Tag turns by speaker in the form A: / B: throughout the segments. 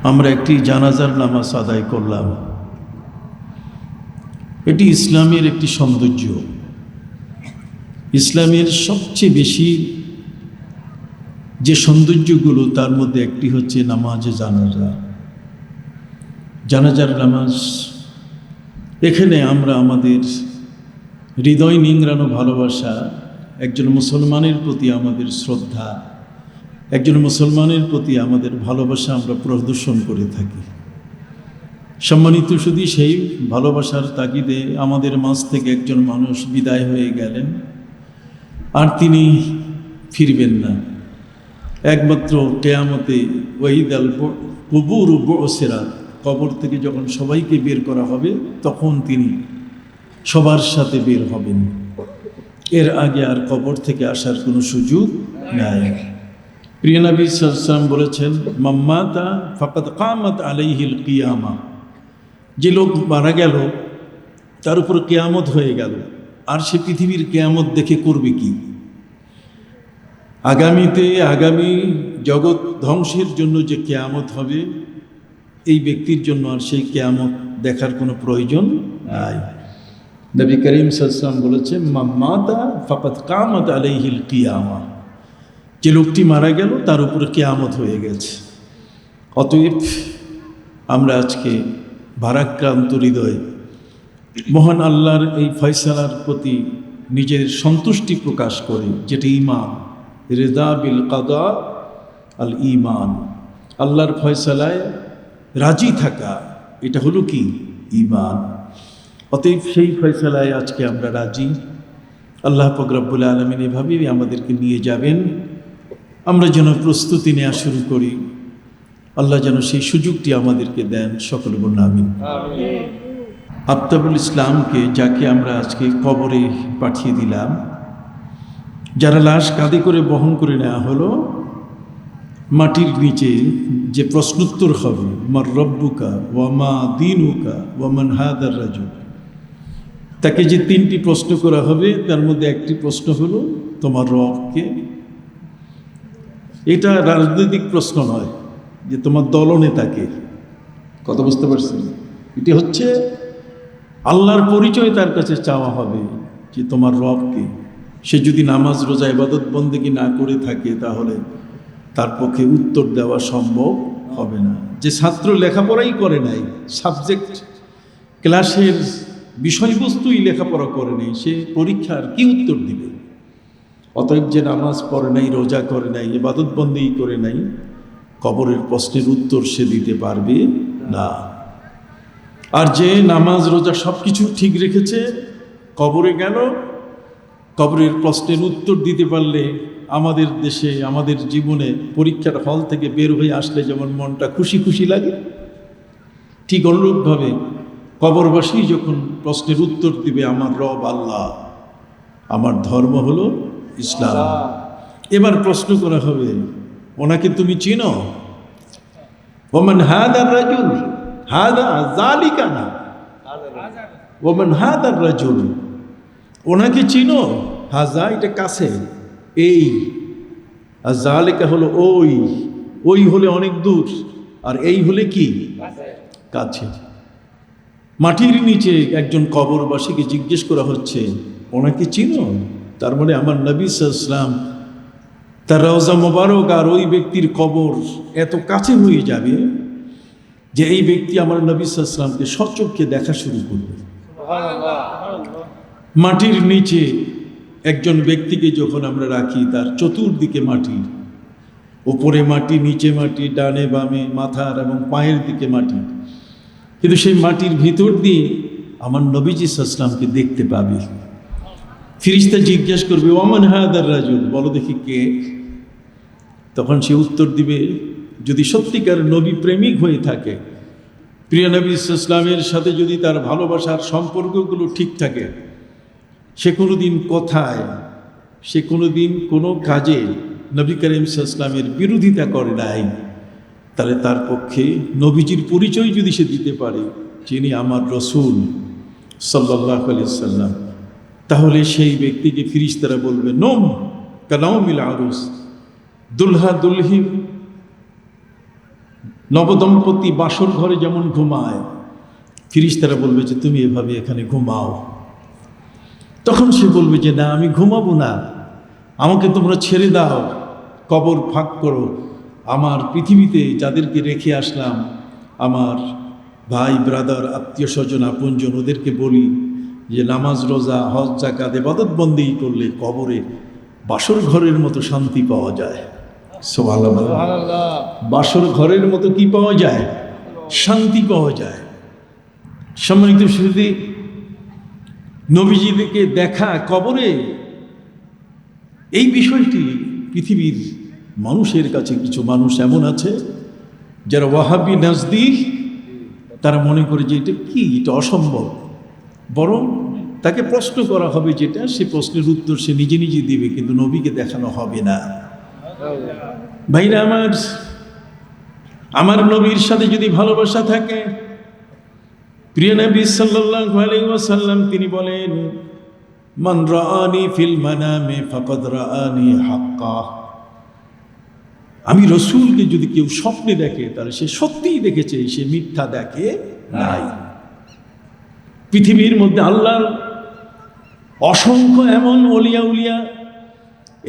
A: আমরা একটি জানাজার নামাজ আদায় করলাম। এটি ইসলামের একটি সৌন্দর্য। ইসলামের সবচেয়ে বেশি যে সৌন্দর্যগুলো তার মধ্যে একটি হচ্ছে নামাজে জানাজা, জানাজার নামাজ। এখানে আমরা আমাদের হৃদয় নিংড়ানো ভালোবাসা, একজন মুসলমানের প্রতি আমাদের শ্রদ্ধা, একজন মুসলমানের প্রতি আমাদের ভালোবাসা আমরা প্রদর্শন করে থাকি। সম্মানিত শুধু সেই ভালোবাসার তাগিদে আমাদের মাঝ থেকে একজন মানুষ বিদায় হয়ে গেলেন, আর তিনি ফিরবেন না। একমাত্র কেয়ামতে ওয়াইদাল কুবুর বুসিরাত, কবর থেকে যখন সবাইকে বের করা হবে তখন তিনি সবার সাথে বের হবেন। এর আগে আর কবর থেকে আসার কোনো সুযোগ নাই। প্রিয় নবী সাল্লাল্লাহু আলাইহি ওয়াসাল্লাম বলেছেন, মাম্মাতা ফাকাদ কামাত আলাইহিল কিয়ামা, যে লোক মারা গেল তার উপর কিয়ামত হয়ে গেল। আর সে পৃথিবীর কিয়ামত দেখে করবে কি? আগামী জগৎ ধ্বংসের জন্য যে কিয়ামত হবে, এই ব্যক্তির জন্য আর সেই কিয়ামত দেখার কোনো প্রয়োজন নাই। নবী করিম সাল্লাল্লাহু আলাইহি ওয়াসাল্লাম বলেছেন, মাম্মাতা ফাকাদ কামাত আলাইহিল কিয়ামা, যে লোকটি মারা গেল তার উপরে কিয়ামত হয়ে গেছে। অতএব আমরা আজকে ভারাক্রান্ত হৃদয়ে মহান আল্লাহর এই ফয়সালার প্রতি নিজের সন্তুষ্টি প্রকাশ করে, যেটি ঈমান, রিদা বিল কাদা আল ঈমান, আল্লাহর ফয়সালায় রাজি থাকা, এটা হলো কি? ঈমান। অতএব সেই ফয়সালায় আজকে আমরা রাজি। আল্লাহ পাক রব্বুল আলামিন এভাবেই আমাদেরকে নিয়ে যাবেন। আমরা যেন প্রস্তুতি নেওয়া শুরু করি। আল্লাহ যেন সেই সুযোগটি আমাদেরকে দেন। সকল বলুন আমিন। আফতাবুল ইসলামকে, যাকে আমরা আজকে কবরে পাঠিয়ে দিলাম, যারা লাশ কাঁধে করে বহন করে নেওয়া হলো, মাটির নিচে যে প্রশ্নোত্তর হবে, মার রব্বুকা ওয়া মা দীনুকা ওয়া মান হাদার রাজুল, তাকে যে তিনটি প্রশ্ন করা হবে তার মধ্যে একটি প্রশ্ন হলো তোমার রবকে। এটা রাজনৈতিক প্রশ্ন নয় যে তোমার দলনেতাকে, কথা বুঝতে পারছেন? এটি হচ্ছে আল্লাহর পরিচয় তার কাছে চাওয়া হবে যে তোমার রবকে। সে যদি নামাজ রোজা ইবাদত বন্দেগী না করে থাকে তাহলে তার পক্ষে উত্তর দেওয়া সম্ভব হবে না। যে ছাত্র লেখাপড়াই করে নাই, সাবজেক্ট ক্লাসের বিষয়বস্তুই লেখাপড়া করে নেই, সে পরীক্ষার কি উত্তর দিবে? অতএব যে নামাজ পড়ে নাই, রোজা করে নাই, ইবাদত বন্দেগী করে নাই, কবরের প্রশ্নের উত্তর সে দিতে পারবে না। আর যে নামাজ রোজা সব কিছু ঠিক রেখেছে, কবরে গেল, কবরের প্রশ্নের উত্তর দিতে পারলে আমাদের দেশে, আমাদের জীবনে পরীক্ষার হল থেকে বের হয়ে আসলে যেমন মনটা খুশি খুশি লাগে, ঠিক অনুরূপভাবে কবরবাসী যখন প্রশ্নের উত্তর দিবে, আমার রব আল্লাহ, আমার ধর্ম হলো ইসলাম, এবার প্রশ্ন করা হবে, ওনাকে তুমি চিনো? ওমান হাদার রাজুল, হাদা যালিকা না, ওমান হাদার রাজুল, ওনাকে চিনো? হাজা এটা কাছে, এই, আর যালিকা হলো ওই, ওই হলে অনেক দূর, আর এই হলে কি? কাছে। মাটির নিচে একজন কবরবাসীকে জিজ্ঞেস করা হচ্ছে, ওনাকে চিনো? তার মানে আমার নবী সাল্লাল্লাহু আলাইহি ওয়াসাল্লাম, তার রওজা মোবারক আর ওই ব্যক্তির কবর এত কাছে হয়ে যাবে যে এই ব্যক্তি আমার নবী সাল্লাল্লাহু আলাইহি ওয়াসাল্লামকে সচক্ষে দেখা শুরু করবে। মাটির নিচে একজন ব্যক্তিকে যখন আমরা রাখি, তার চতুর্দিকে মাটি, ওপরে মাটি, নিচে মাটি, ডানে বামে, মাথার এবং পায়ের দিকে মাটি, কিন্তু সেই মাটির ভিতর দিয়ে আমার নবীজি সাল্লাল্লাহু আলাইহি ওয়াসাল্লামকে দেখতে পাবে। ফিরিস্তা জিজ্ঞেস করবে, ওমান হাদার রাজুল, বলো দেখি কে? তখন সে উত্তর দিবে, যদি সত্যিকার নবী প্রেমিক হয়ে থাকে, প্রিয় নবী সাল্লাল্লাহু আলাইহি ওয়াসাল্লামের সাথে যদি তার ভালোবাসার সম্পর্কগুলো ঠিক থাকে, সে কোনোদিন কথায়, সে কোনোদিন কোনো কাজে নবী করিম সাল্লাল্লাহু আলাইহি ওয়াসাল্লামের বিরোধিতা করে নাই, তাহলে তার পক্ষে নবীজির পরিচয় যদি সে দিতে পারে, যিনি আমার রসূল সাল্লাল্লাহু আলাইহি ওয়াসাল্লাম, তাহলে সেই ব্যক্তিকে ফিরিস্তারা বলবে, নোম কালাউমিল আরুস, দুলহা দুলহিন নবদম্পতি বাসর ঘরে যেমন ঘুমায়, ফিরিস্তারা বলবে যে তুমি এভাবে এখানে ঘুমাও। তখন সে বলবে যে না, আমি ঘুমাবো না, আমাকে তোমরা ছেড়ে দাও, কবর ফাঁক করো। আমার পৃথিবীতে যাদেরকে রেখে আসলাম, আমার ভাই ব্রাদার আত্মীয় স্বজন আপনজন, ওদেরকে বলি যে নামাজ রোজা হজ যাকাত ইবাদত বন্দেগী করলে কবরে বাসর ঘরের মতো শান্তি পাওয়া যায়। সুবহানাল্লাহ। বাসর ঘরের মতো কি পাওয়া যায়? শান্তি পাওয়া যায়। সম্মানিত সুধী, নবীজিদেরকে দেখা কবরে, এই বিষয়টি পৃথিবীর মানুষের কাছে কিছু মানুষ এমন আছে যারা ওয়াহাবি নাজদিক, তারা মনে করে যে এটা কি, এটা অসম্ভব। বরং তাকে প্রশ্ন করা হবে, যেটা সে প্রশ্নের উত্তর সে নিজে নিজে দিবে, কিন্তু নবীকে দেখানো হবে না। ভাইরা আমার নবীর সাথে যদি ভালোবাসা থাকে, প্রিয় নবী সাল্লাল্লাহু আলাইহি ওয়াসাল্লাম তিনি বলেন, মান রাআনি ফিল মানামে ফাকাদ রাআনি হাক্কা। আমি রসুলকে যদি কেউ স্বপ্নে দেখে, তাহলে সে সত্যিই দেখেছে, সে মিথ্যা দেখে নাই। পৃথিবীর মধ্যে আল্লাহর অসংখ্য এমন ওলিয়া উলিয়া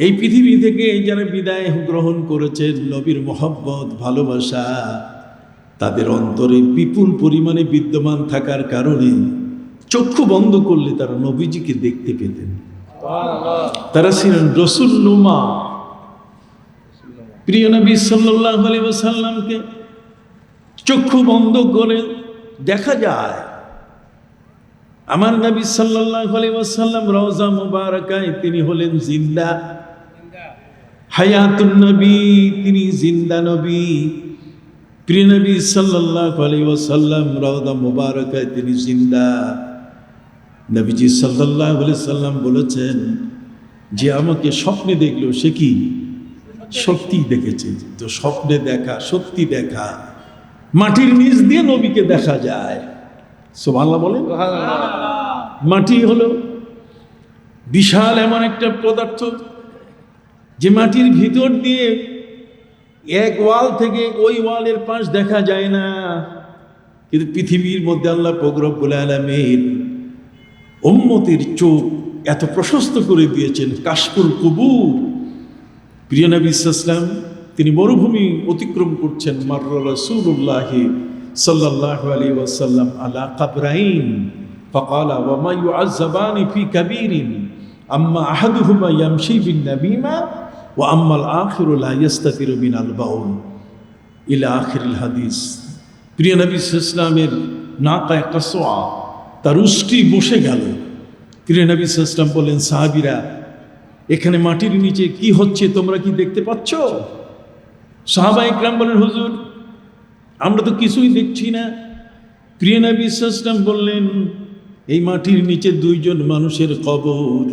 A: এই পৃথিবী থেকে যারা বিদায় গ্রহণ করেছেন, নবীর মহব্বত ভালোবাসা তাদের অন্তরে বিপুল পরিমাণে বিদ্যমান থাকার কারণে চক্ষু বন্ধ করলে তারা নবীজিকে দেখতে পেতেন। তারা ছিলেন রসুল্লুমা। প্রিয় নবী সাল্লাল্লাহু আলাইহি ওয়াসাল্লামকে চক্ষু বন্ধ করে দেখা যায়। আমার নবী সাল্লাল্লাহু আলাইহি ওয়াসাল্লাম রওজা মুবারাকায় তিনি হলেন জিন্দা, হায়াতুন নবী, তিনি জিন্দা নবী। প্রিয় নবী সাল্লাল্লাহু আলাইহি ওয়াসাল্লাম রওজা মুবারাকায় তিনি জিন্দা। নবীজি সাল্লাল্লাহু আলাইহি ওয়াসাল্লাম বলেছেন, যে আমাকে স্বপ্নে দেখলো সে কি সত্যি দেখেছে। তো স্বপ্নে দেখা, সত্যি দেখা, মাটির নিচ দিয়ে নবীকে দেখা যায়। সুবহানাল্লাহ বলেন। মাটি হলো বিশাল এমন একটা পদার্থ যে মাটির ভিতর দিয়ে এক ওয়াল থেকে ওই ওয়ালের পাশ দেখা যায় না, কিন্তু পৃথিবীর মধ্যে আল্লাহ পাক রব্বুল আলামিন উম্মতের চোখ এত প্রশস্ত করে দিয়েছেন। কাশফুল কুবুর, প্রিয় নবী সাল্লাল্লাহু আলাইহি ওয়াসাল্লাম তিনি মরুভূমি অতিক্রম করছেন। মাররা রাসূলুল্লাহ সাল্লাল্লাহু আলাইহি ওয়াসাল্লাম আলা কাবরাইন ফাকালা ওয়া মা ইউআযাবানি ফি কাবীরিন আম্মা আহাদুহুমা ইয়ামশি বিন নাবিমা ওয়া আম্মাল আখিরু লা ইস্তাতিরু মিনাল বাউল ইলা আখিরিল হাদিস। প্রিয় নবী সাল্লাল্লাহু আলাইহি ওয়াসাল্লামের নাকায়ে কাসওয়া, তার উষ্টি বসে গেল। প্রিয় নবী সাল্লাল্লাহু আলাইহি ওয়াসাল্লাম বলেন, সাহাবীরা এখানে মাটির নিচে কি হচ্ছে তোমরা কি দেখতে পাচ্ছ? সাহাবা ইকরাম বলেন, হুজুর আমরা তো কিছুই দেখছি না। প্রিয় নবী সাল্লাল্লাহু আলাইহি ওয়াসাল্লাম বললেন, এই মাটির নিচে দুইজন মানুষের কবর,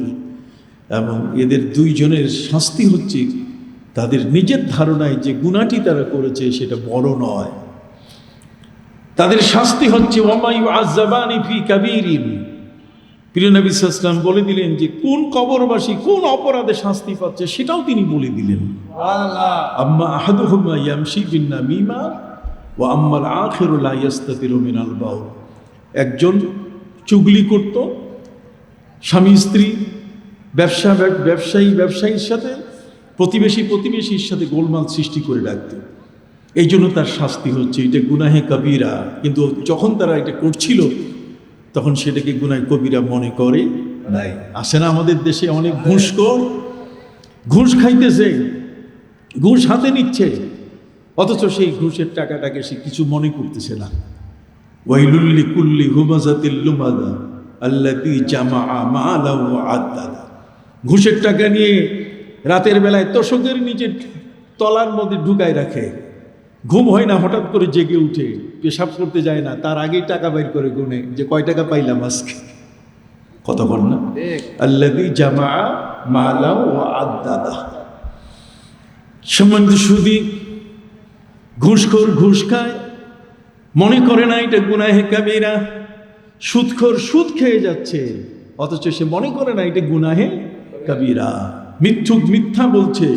A: এবং এদের দুইজনের শাস্তি হচ্ছে তাদের নিজের ধারণায় যে গুনাহটি তারা করেছে সেটা বড় নয়। তাদের শাস্তি হচ্ছে ওয়া মা ইউআযাবানি ফি কাবীরিন। প্রিয় নবী সাল্লাল্লাহু আলাইহি ওয়াসাল্লাম বলে দিলেন যে কোন কবরবাসী কোন অপরাধে শাস্তি পাচ্ছে, সেটাও তিনি বলে দিলেন। সুবহানাল্লাহ। আম্মা আহাদুহুমা ইয়ামশি বিন নামিমা ওয়া আম্মাল আখিরু লা ইস্তাতিরু মিনাল বাউল। একজন চুগলি করত, স্বামী স্ত্রী, ব্যবসায়ীর সাথে, প্রতিবেশীর সাথে গোলমাল সৃষ্টি করে রাখত। এই জন্য তার শাস্তি হচ্ছে, এটা গুনাহে কবিরা। কিন্তু যখন তারা এটা করছিল তখন সেটাকে গুনাহে কবিরা মনে করে নাই। আসে না আমাদের দেশে অনেক ঘুষখোর, ঘুষ খাইতেছে, ঘুষ হাতে নিচ্ছে, অথচ সেই ঘুষের টাকাটাকে সে কিছু মনে করতেছে না। ওয়াইলুল লিকুল্লি হুমাযাতিল লুমাযা আল্লাতী জামাআ মালাহু ওয়া আদ্দাদা। ঘুষের টাকা নিয়ে রাতের বেলায় তোষকের নিচে তলার মধ্যে ঢুকায় রাখে, ঘুম হয় না, হঠাৎ করে জেগে উঠে পেশাব করতে যায় না, তার আগেই টাকা বাইর করে গুনে যে কয় টাকা পাইলাম আজকে। কত বল না, আল্লাযী জামাআ মালাহু ওয়া আদ্দাদা। সম্মানিত সুদী, ঘুষখোর ঘুষ খায়, মনে করে না এটা গুনাহে কাবীরা। সুদখোর সুদ খেয়ে যাচ্ছে, অথচ সে মনে করে না এটা গুনাহে কাবীরা। মিথ্যুক মিথ্যা বলছে,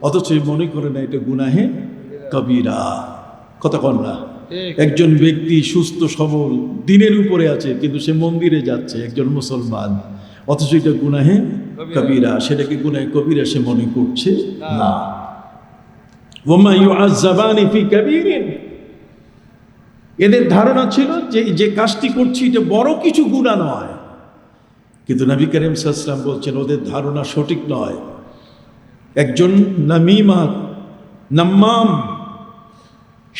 A: অথচ মনে করে না এটা গুনাহে কবিরা। কথা কন না? একজন ব্যক্তি সুস্থ সবল দিনের উপরে আছে, কিন্তু সে মন্দিরে যাচ্ছে, একজন মুসলমান, অথচ এটা গুনাহে কবিরা, সেটাকে গুনাহে কবিরা সে মনে করছে না। ওমা ইউআযাবানি ফি কাবীরিন, এদের ধারণা ছিল যে যে কাজটি করছি এটা বড় কিছু গুনাহ নয়, কিন্তু নবী করিম সাল্লাল্লাহু আলাইহি ওয়াসাল্লাম বলছেন ওদের ধারণা সঠিক নয়। একজন নাম্মাম,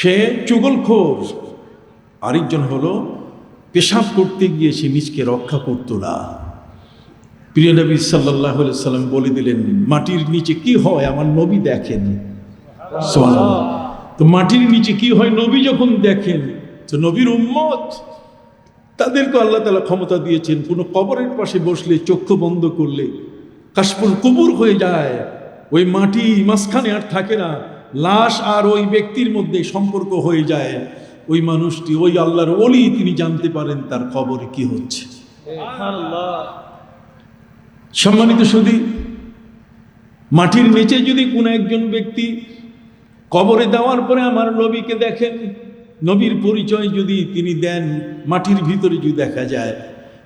A: সে চুগলখোর, আরেকজন হলো পেশাব করতে গিয়ে সে নিজকে রক্ষা করত না। প্রিয় নবী সাল্লাল্লাহু আলাইহি ওয়াসাল্লাম বলে দিলেন, মাটির নিচে কি হয় আমার নবী দেখেন। সুবহানাল্লাহ। তো মাটির নিচে কি হয় নবী যখন দেখেন, তো নবীর উম্মত তাদেরকে আল্লাহ তাআলা ক্ষমতা দিয়েছেন, কোনো কবরের পাশে বসলে চক্ষু বন্ধ করলে কাশফুল কুবুর হয়ে যায়, ওই মাটি মাঝখানে আর থাকে না, লাশ আর ওই ব্যক্তির মধ্যে সম্পর্ক হয়ে যায়। ওই মানুষটি, ওই আল্লাহর ওলি, তিনি জানতে পারেন তার কবরে কি হচ্ছে। সম্মানিত সুধী, মাটির নিচে যদি কোনো একজন ব্যক্তি কবরে দেওয়ার পরে আমার নবীকে দেখেন, নবীর পরিচয় যদি তিনি দেন, মাটির ভিতরে যদি দেখা যায়,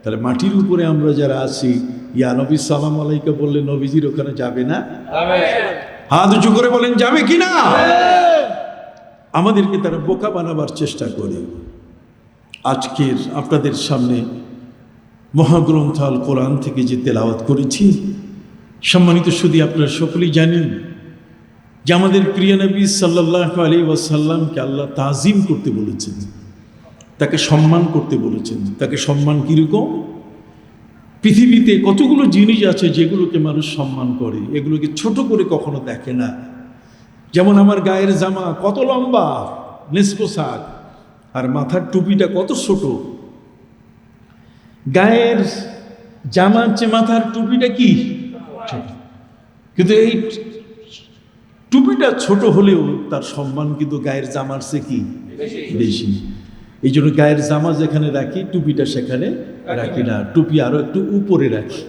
A: তাহলে মাটির উপরে আমরা যারা আছি, ইয়া নবী সালাম আলাইকা বললে নবীজির ওখানে যাবে না? হাত উঁচু করে বলেন যাবে কিনা? আমাদেরকে তারা বোকা বানাবার চেষ্টা করে। আজকের আপনাদের সামনে মহাগ্রন্থ আল কোরআন থেকে যে তেলাওয়াত করেছি, সম্মানিত সুধী, আপনারা সকলেই জানেন যে আমাদের প্রিয় নবী সাল্লাল্লাহু আলাইহি ওয়াসাল্লামকে আল্লাহ তাজিম করতে বলেছেন, তাকে সম্মান করতে বলেছেন। তাকে সম্মান কিরকম? পৃথিবীতে কতগুলো জিনিস আছে যেগুলোকে মানুষ সম্মান করে, এগুলোকে ছোট করে কখনো দেখে না। যেমন আমার গায়ের জামা কত লম্বা, নিসফ সাক, আর মাথার টুপিটা কত ছোট। গায়ের জামার চেয়ে মাথার টুপিটা কি ছোট, কিন্তু এই টুপিটা ছোট হলেও তার সম্মান কিন্তু গায়ের জামার চেয়ে কি বেশি। এই জন্য গায়ের জামা যেখানে রাখি, টুপিটা সেখানে রাখি না, টুপি আরো একটু উপরে রাখি।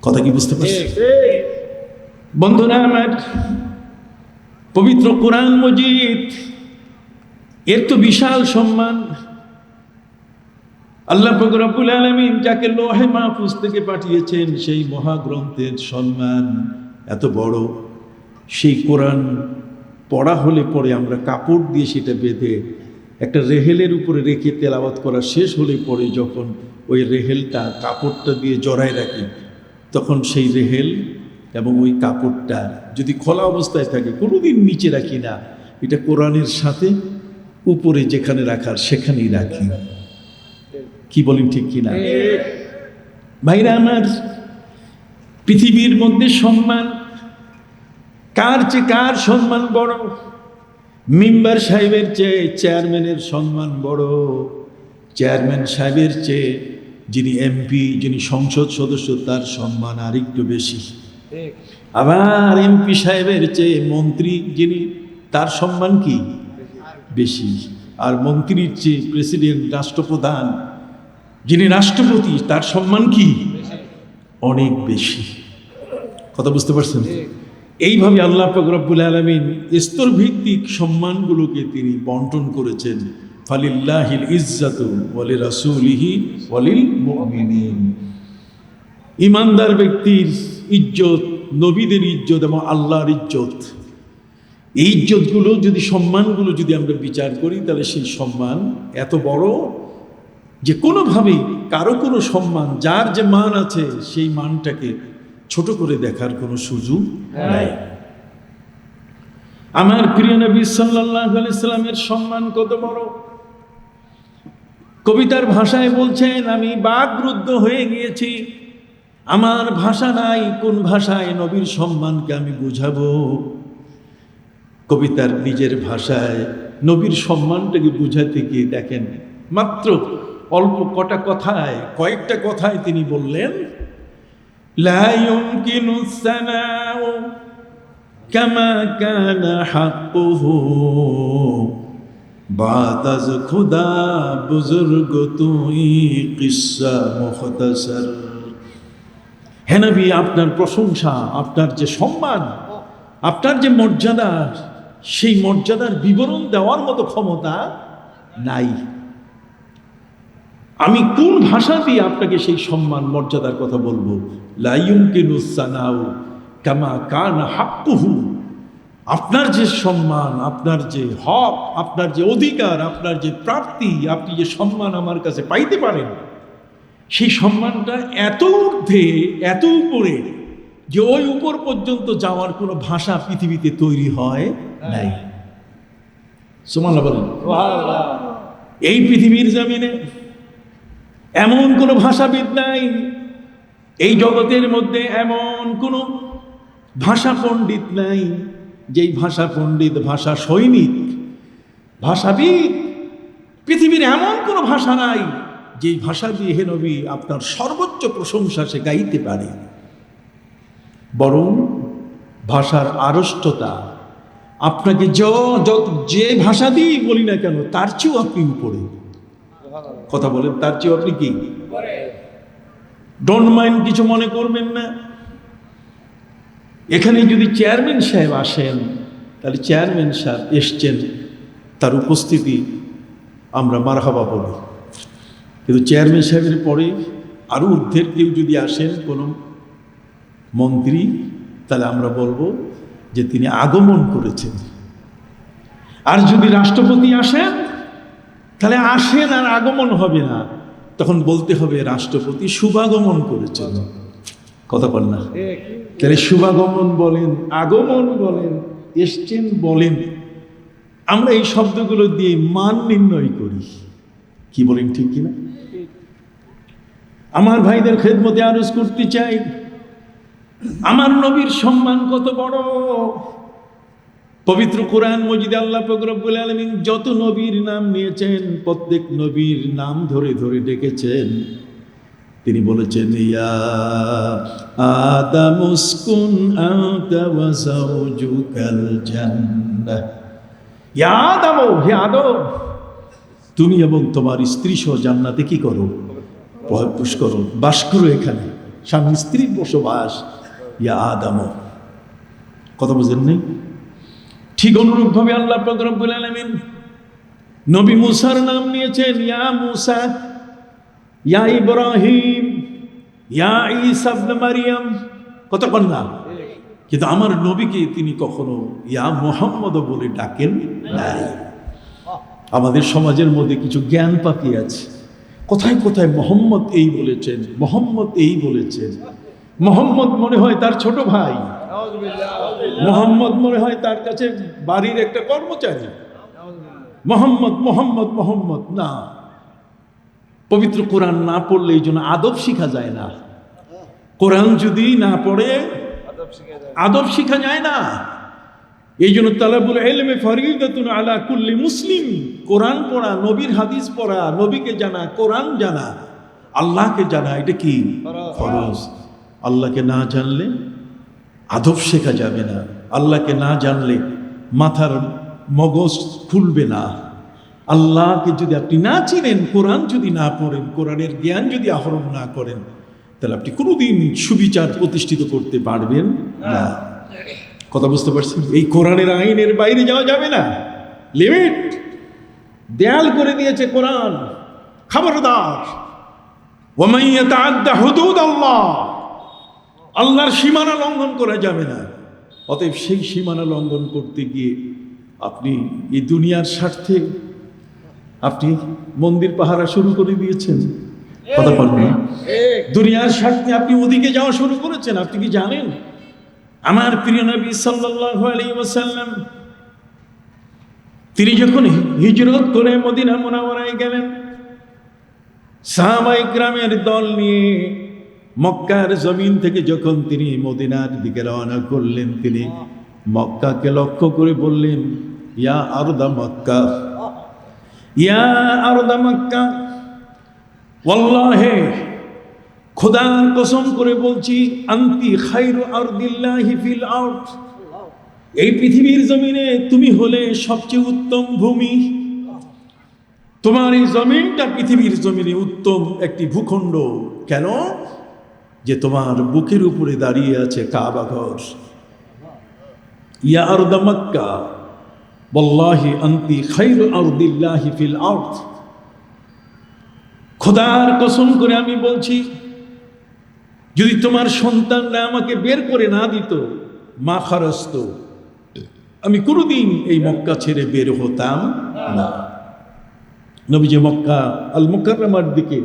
A: কথা কি বুঝতে পারছি? বন্ধুরা আমার, পবিত্র কোরআন মজিদ, এর তো বিশাল সম্মান। আল্লাহ পাক রব্বুল আলামিন যাকে লোহে মাহফুজ থেকে পাঠিয়েছেন, সেই মহাগ্রন্থের সম্মান এত বড়। সেই কোরআন পড়া হলে পরে আমরা কাপড় দিয়ে সেটা বেঁধে একটা রেহেলের উপরে রেখে তেলাওয়াত করা শেষ হলে পরে যখন ওই রেহেলটা কাপড়টা দিয়ে জড়ায় রাখি, তখন সেই রেহেল এবং ওই কাপড়টা যদি খোলা অবস্থায় থাকে, কোনোদিন নিচে রাখি না, এটা কোরআনের সাথে উপরে যেখানে রাখার সেখানেই রাখি। কি বলেন ঠিক কিনা? ভাইরা আমার, পৃথিবীর মধ্যে সম্মান কার চেয়ে কার সম্মান বড়? মেম্বার সাহেবের চেয়ে চেয়ারম্যানের সম্মান বড়, চেয়ারম্যান সাহেবের চেয়ে যিনি এমপি, যিনি সংসদ সদস্য, তার সম্মান আরেকটু বেশি। আবার এমপি সাহেবের চেয়ে মন্ত্রী যিনি, তার সম্মান কি বেশি। আর মন্ত্রীর চেয়ে প্রেসিডেন্ট, রাষ্ট্রপ্রধান যিনি রাষ্ট্রপতি, তার সম্মান কি অনেক বেশি। কথা বুঝতে পারছেন? এইভাবে আল্লাহ পাক রব্বুল আলামিন স্তর ভিত্তিক সম্মানগুলোকে তিনি বন্টন করেছেন। ফালিল্লাহিল ইজ্জাতু ওয়া লিরাসূলিহি ওয়া লিল মুমিনিন। ইমানদার ব্যক্তির ইজ্জত, নবীদের ইজ্জত এবং আল্লাহর ইজ্জত, এই ইজ্জতগুলো যদি, সম্মানগুলো যদি আমরা বিচার করি, তাহলে সেই সম্মান এত বড় যে কোনোভাবেই কারো কোনো সম্মান, যার যে মান আছে, সেই মানটাকে ছোট করে দেখার কোনো সুযোগ নাই। আমার প্রিয় নবী সাল্লাল্লাহু আলাইহি সাল্লামের সম্মান কত বড়! কবিতার ভাষায় বলছেন, আমি বাকরুদ্ধ হয়ে গিয়েছি, আমার ভাষা নাই, কোন ভাষায় নবীর সম্মানকে আমি বুঝাবো। কবিতার নিজের ভাষায় নবীর সম্মানটাকে বুঝাতে গিয়ে দেখেন, মাত্র অল্প কটা কথায়, কয়েকটা কথায় তিনি বললেন, লা ইউমকিনু সানাউ কামা কানা হাক্কুহু বাদ আজ খুদা বুজুর্গ তুই কিসসা মুখতাসার। হে নবী, আপনার প্রশংসা, আপনার যে সম্মান, আপনার যে মর্যাদা, সেই মর্যাদার বিবরণ দেওয়ার মতো ক্ষমতা নাই। আমি কোন ভাষা দিয়ে আপনাকে সেই সম্মান মর্যাদার কথা বলবো? লা ইউমকিনু সানাউ কামা কানা হাক্কুহু। আপনার যে সম্মান, আপনার যে হক, আপনার যে অধিকার, আপনার যে প্রাপ্তি, আপনি যে সম্মান আমার কাছে পাইতে পারেন, সেই সম্মানটা এত ঊর্ধ্বে, এত উপরে যে ওই উপর পর্যন্ত যাওয়ার কোনো ভাষা পৃথিবীতে তৈরি হয় নাই। সুবহানাল্লাহ বলেন। এই পৃথিবীর জমিনে এমন কোনো ভাষাবিদ নাই, এই জগতের মধ্যে এমন কোনো ভাষা পণ্ডিত নাই, যেই ভাষা পণ্ডিত, ভাষা সৈনিক, ভাষাবিদ, পৃথিবীর এমন কোনো ভাষা নাই যেই ভাষা দিয়ে হে নবী আপনার সর্বোচ্চ প্রশংসা সে গাইতে পারে। বরং ভাষার আড়ষ্টতা আপনাকে যে ভাষা দিয়েই বলি না কেন তার চেয়েও আপনি উপরে। কথা বলেন, তার চেয়েও আপনি কি? ডোন্ট মাইন্ড, কিছু মনে করবেন না। এখানে যদি চেয়ারম্যান সাহেব আসেন, তাহলে চেয়ারম্যান সাহেব এসছেন, তার উপস্থিতি আমরা মারহাবা বলি। কিন্তু চেয়ারম্যান সাহেবের পরে আরও ঊর্ধ্বের কেউ যদি আসেন, কোনো মন্ত্রী, তাহলে আমরা বলবো যে তিনি আগমন করেছেন। আর যদি রাষ্ট্রপতি আসেন, তাহলে আসেন আর আগমন হবে না, তখন বলতে হবে রাষ্ট্রপতি শুভাগমন করেছেন। কথা বল না? তাহলে শুভাগমন বলেন, আগমন বলেন, এসছেন বলেন, আমরা এই শব্দগুলো দিয়ে মান নির্ণয় করি। কি বলেন, ঠিক কিনা? আমার ভাইদের খেদমতে আরজ করতে চাই, আমার নবীর সম্মান কত বড়। পবিত্র কোরআন মজিদে আল্লাহ পাক রব্বুল আলামিন যত নবীর নাম নিয়েছেন, প্রত্যেক নবীর নাম ধরে ধরে ডেকেছেন। তিনি বলেছেন, ইয়া আদম উসকুন আনতা ওয়া যাওজুকাল জান্নাহ। ইয়া আদম, হে আদম, তুমি এবং তোমার স্ত্রী সহ জান্নাতে কি করো? প্রবেশ করো, বাস করো। এখানে স্বামী স্ত্রীর বসবাস। ইয়া আদম, কথা বুঝেন নেই? ঠিক অনুরূপভাবে আল্লাহ পাক রব্বুল আলামিন নবী মুসার নাম নিয়েছেন, ইয়া মুসা, ইয়া ইব্রাহিম, ইয়া ঈসা ইবনে মারইয়াম। কথা বল না? কিন্তু আমার নবীকে তিনি কখনো ইয়া মুহাম্মদ বলে ডাকেন নাই। আমাদের সমাজের মধ্যে কিছু জ্ঞান পাখি আছে, কোথায় কোথায় মোহাম্মদ এই বলেছেন, মোহাম্মদ এই বলেছেন। মোহাম্মদ মনে হয় তার ছোট ভাই, মোহাম্মদ মনে হয় তার কাছে বাড়ির একটা কর্মচারী। মোহাম্মদ মোহাম্মদ মোহাম্মদ না। পবিত্র কোরআন না পড়লে এই জন্য আদব শিখা যায় না। কোরআন যদি না পড়ে আদব শিখা যায় না। এই জন্য তালাবুল ইলমে ফরিদাতুন আলা কুল্লি মুসলিম। কোরআন পড়া, নবীর হাদিস পড়া, নবীকে জানা, কোরআন জানা, আল্লাহকে জানা, এটা কি ফরজ। আল্লাহকে না জানলে আদব শেখা যাবে না। আল্লাহকে না জানলে মাথার মগজ খুলবে না। আল্লাহকে যদি আপনি না চিনেন, কোরআন যদি না পড়েন, কোরআনের জ্ঞান যদি আহরণ না করেন, তাহলে আপনি কোনোদিন সুবিচার প্রতিষ্ঠিত করতে পারবেন না। কথা বুঝতে পারছেন? এই কোরআনের আইনের বাইরে যাওয়া যাবে না। লিমিট দেয়াল করে দিয়েছে কোরআন। খবরদার, ওয়া মান ইয়াতাআদ্দা হুদুদাল্লাহ, আল্লাহর সীমানা লঙ্ঘন করা যাবে না। অতএব সেই সীমানা লঙ্ঘন করতে গিয়ে আপনি এই দুনিয়ার স্বার্থে আপনি মন্দির পাহারা শুরু করে দিয়েছেন। কথা বলবেন? দুনিয়ার স্বার্থে আপনি ওদিকে যাওয়া শুরু করেছেন। আপনি কি জানেন, আমার প্রিয় নবী সাল্লাল্লাহু আলাইহি ওয়াসাল্লাম তিনি যখন হিজরত করে মদিনা মুনাওয়ারায় গেলেন, সাহাবায়ে কিরামের দল নিয়ে মক্কার জমিন থেকে যখন তিনি মদিনার দিকে রওনা করলেন, তিনি মক্কাকে লক্ষ্য করে বললেন, ইয়া আরদা মক্কা, ইয়া আরদা মক্কা, ওয়াল্লাহি, খোদার কসম করে বলছি, আনতি খায়রু আরদিল্লাহি ফিল আরদ, এই পৃথিবীর জমিনে তুমি হলে সবচেয়ে উত্তম ভূমি। তোমার এই জমিনটা পৃথিবীর জমিনে উত্তম একটি ভূখণ্ড। কেন? যে তোমার বুকের উপরে দাঁড়িয়ে আছে কাবা ঘর। ইয়া আরদা মক্কা, ওয়াল্লাহি আনতি খায়রু আরদিল্লাহি ফিল আরদ, খোদার কসম করে আমি বলছি, যদি তোমার সন্তানরা আমাকে বের করে না দিত, মা খারাজত, আমি কোনোদিন এই মক্কা ছেড়ে বের হতাম না। নবীজি মক্কা আল মুকাররমার দিকে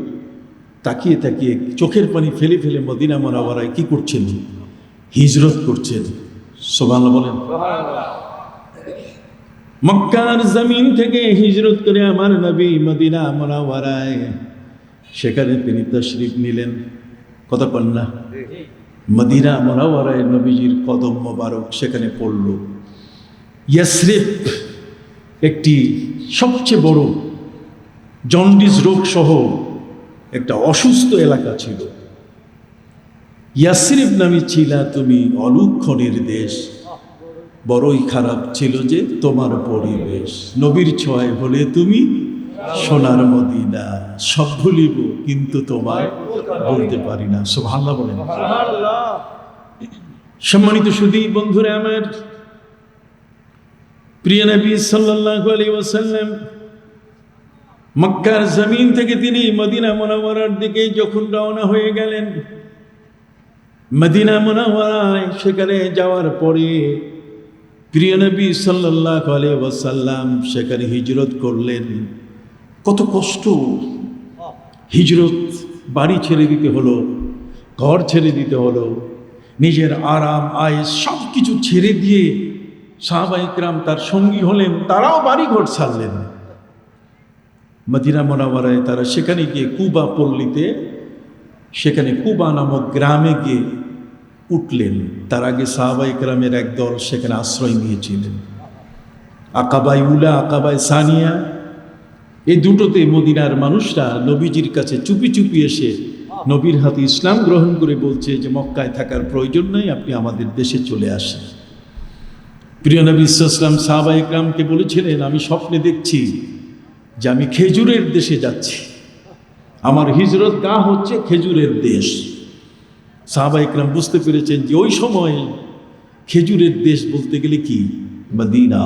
A: তাকিয়ে তাকিয়ে চোখের পানি ফেলে ফেলে মদিনা মুনাওয়ারায় কি করছেন? হিজরত করছেন। সুবহানাল্লাহ বলেন। মক্কার জমিন থেকে হিজরত করে আমার নবী মদিনা মুনাওয়ারায়, সেখানে তিনি তাশরীফ নিলেন। কথা কন্যা মদিনা মুনাওয়ারায় নবীজির কদম মোবারক সেখানে পড়ল। ইয়াসরিব একটি সবচেয়ে বড় জন্ডিস রোগ সহ একটা অসুস্থ এলাকা ছিল। ইয়াসরিব নামে ছিলা তুমি অলুক্ষণের দেশ, বড়ই খারাপ ছিল যে তোমার পরিবেশ। নবীর ছোঁয়ায় হলে তুমি সোনার মদিনা, সব ভুলিব কিন্তু তোমার বলতে পারি না। সুবহানাল্লাহ বলেন। সম্মানিত সুধী বন্ধুরা আমার, প্রিয় নবী সাল্লাল্লাহু আলাইহি ওয়াসাল্লাম মক্কার জমিন থেকে তিনি মদিনা মুনাওয়ারার দিকে যখন রওনা হয়ে গেলেন, মদিনা মুনাওয়ারায় সেখানে যাওয়ার পরে প্রিয় নবী সাল্লাল্লাহু আলাইহি ওয়াসাল্লাম সেখানে হিজরত করলেন। কত কষ্ট! হিজরত, বাড়ি ছেড়ে দিতে হলো, ঘর ছেড়ে দিতে হলো, নিজের আরাম আয়েশ সব কিছু ছেড়ে দিয়ে সাহাবায়ে কেরাম তার সঙ্গী হলেন, তারাও বাড়ি ঘর ছাড়লেন। মদিনা মুনাওয়ারায় তারা সেখানে গিয়ে কুবা পল্লীতে, সেখানে কুবা নামক গ্রামে গিয়ে উঠলেন। তার আগে সাহাবায়ে কেরামের একদল সেখানে আশ্রয় নিয়েছিলেন। আকাবায়ে উলা, আকাবায়ে সানিয়া, এই দুটোতে মদিনার মানুষরা নবীজির কাছে চুপি চুপি এসে নবীর হাতে ইসলাম গ্রহণ করে বলছে যে মক্কায় থাকার প্রয়োজন নেই, আপনি আমাদের দেশে চলে আসেন। প্রিয় নবী সাল্লাল্লাহু আলাইহি ওয়াসাল্লাম সাহাবায়ে কেরামকে বলেছিলেন, আমি স্বপ্নে দেখছি যে আমি খেজুরের দেশে যাচ্ছি, আমার হিজরত গা হচ্ছে খেজুরের দেশ। সাহাবায়ে কেরাম বুঝতে পেরেছেন যে ওই সময় খেজুরের দেশ বলতে গেলে কি মদিনা।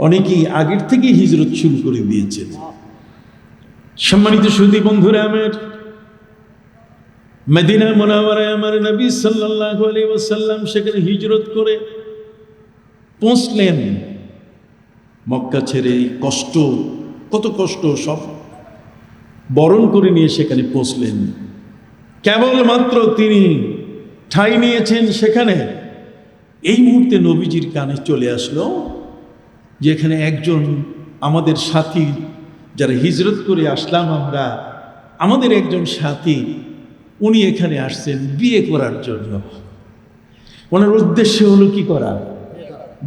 A: অনেকেই আগের থেকে হিজরত শুরু করে দিয়েছেন। সম্মানিত সুধী বন্ধুরা আমার, মদিনা মুনাওয়ারায় আমার নবী সাল্লাল্লাহু আলাইহি ওয়াসাল্লাম সেখানে হিজরত করে পৌঁছলেন। মক্কা ছেড়ে এই কষ্ট, কত কষ্ট সব বরণ করে নিয়ে সেখানে পৌঁছলেন। কেবলমাত্র তিনি ঠাঁই নিয়েছেন সেখানে, এই মুহূর্তে নবীজির কানে চলে আসলো যে এখানে একজন আমাদের সাথী, যারা হিজরত করে আসলাম আমরা, আমাদের একজন সাথী, উনি এখানে আসছেন বিয়ে করার জন্য। ওনার উদ্দেশ্য হলো কি করা?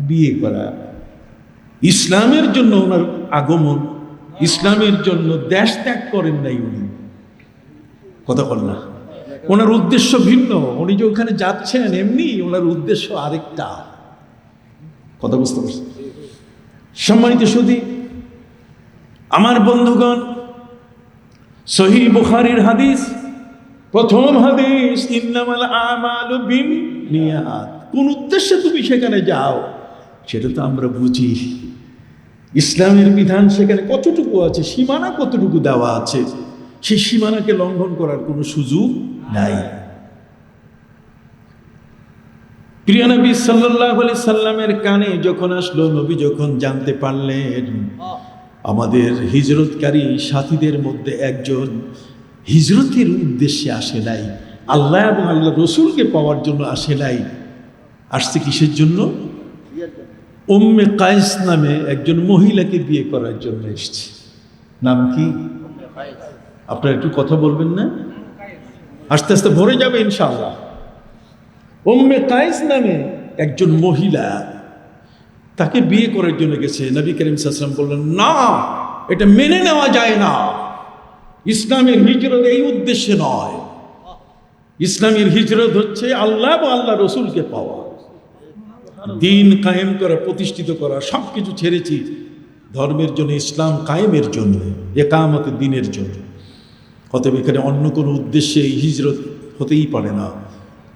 A: বিয়ে করা। ইসলামের জন্য ওনার আগমন, ইসলামের জন্য দেশ ত্যাগ করেন নাই উনি। কথা বল না, ওনার উদ্দেশ্য ভিন্ন। উনি যে ওখানে যাচ্ছেন এমনি, ওনার উদ্দেশ্য আরেকটা। কথা বুঝতে পারছেন? সম্মানিত সুধী আমার বন্ধুগণ, সহিহ বুখারীর হাদিস, প্রথম হাদিস, ইন্নামাল আমালু বিন্নিয়াত। কোন উদ্দেশ্যে তুমি সেখানে যাও সেটা তো আমরা বুঝি। ইসলামের বিধান সেখানে কতটুকু আছে, সীমানা কতটুকু দেওয়া আছে, সেই সীমানাকে লঙ্ঘন করার কোনো সুযোগ নাই। প্রিয় নবী সাল্লাল্লাহু আলাইহি সাল্লামের কানে যখন আসলো, নবী যখন জানতে পারলেন আমাদের হিজরতকারী সাথীদের মধ্যে একজন হিজরতের উদ্দেশ্যে আসে নাই, আল্লাহ এবং আল্লাহ রসুলকে পাওয়ার জন্য আসে নাই, আসছে কিসের জন্য? উম্মে কায়েস নামে একজন মহিলাকে বিয়ে করার জন্য এসছে। নাম কি? আপনারা একটু কথা বলবেন না? আস্তে আস্তে ভরে যাবে ইনশাআল্লাহ। উম্মে কায়েস নামে একজন মহিলা, তাকে বিয়ে করার জন্য গেছে। নবী করিম সাল্লাল্লাহু আলাইহি ওয়াসাল্লাম বললেন, না, এটা মেনে নেওয়া যায় না। ইসলামের হিজরত এই উদ্দেশ্যে নয়। ইসলামের হিজরত হচ্ছে আল্লাহ এবং আল্লাহ রসুলকে পাওয়া, দিন কায়েম করা, প্রতিষ্ঠিত করা। সব কিছু ছেড়েছি ধর্মের জন্য, ইসলাম কায়েমের জন্য, একামতে দিনের জন্য। অতএব এখানে অন্য কোনো উদ্দেশ্যে এই হিজরত হতেই পারে না।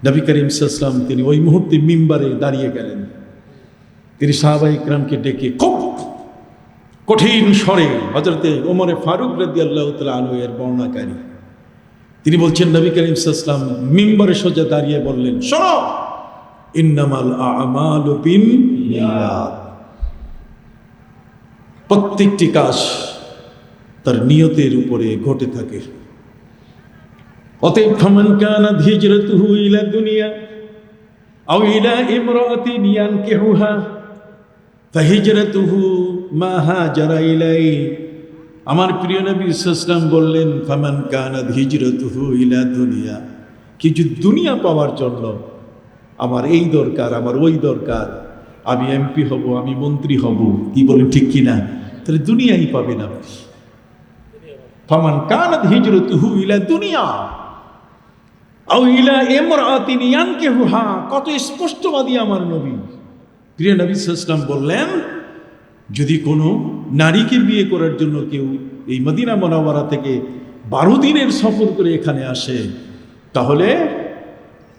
A: নবী করিম সাল্লাল্লাহু আলাইহি ওয়াসাল্লাম তিনি ওই মুহূর্তে মিম্বারে দাঁড়িয়ে গেলেন। তিনি সাহাবায়ে ইকরামকে ডেকে খুব কঠিন স্বরে, হযরতে ওমরে ফারুক রাদিয়াল্লাহু তাআলা আনহু এর বর্ণনাকারী, তিনি বলছেন, নবী করিম সাল্লাল্লাহু আলাইহি ওয়াসাল্লাম মিম্বরে সোজা দাঁড়িয়ে বললেন, শোনো, ইন্নামাল আ'মালু বিন্নিয়াত, প্রত্যেকটি কাজ তার নিয়তের উপরে ঘটে থাকে। অতএব ফামান কানাত হিজরাতুহু ইলা দুনিয়া আও ইলা ইমরাতিন ইয়ানকিহুহা ফাহিজরাতুহু মা হাজারা ইলাইহি। আমার প্রিয় নবী সাল্লাল্লাহু আলাইহি ওয়াসাল্লাম বললেন, ফামান কানাত হিজরাতুহু ইলা দুনিয়া, কিছু দুনিয়া পাওয়ার জন্য আমার এই দরকার, আমার ওই দরকার, আমি এমপি হব, আমি মন্ত্রী হব, কি বলেন ঠিক কিনা? তাহলে দুনিয়াই পাবে না। ফামান কানাত হিজরাতুহু ইলা দুনিয়া আও ইলা ইমরাতিন ইয়ানকিহুহা, কত স্পষ্টবাদী আমার নবী। প্রিয় নবী সাল্লাল্লাহু আলাইহি ওয়াসাল্লাম বললেন, যদি কোনো নারীকে বিয়ে করার জন্য কেউ এই মদিনা মুনাওয়ারা থেকে 12 দিনের সফর করে এখানে আসে, তাহলে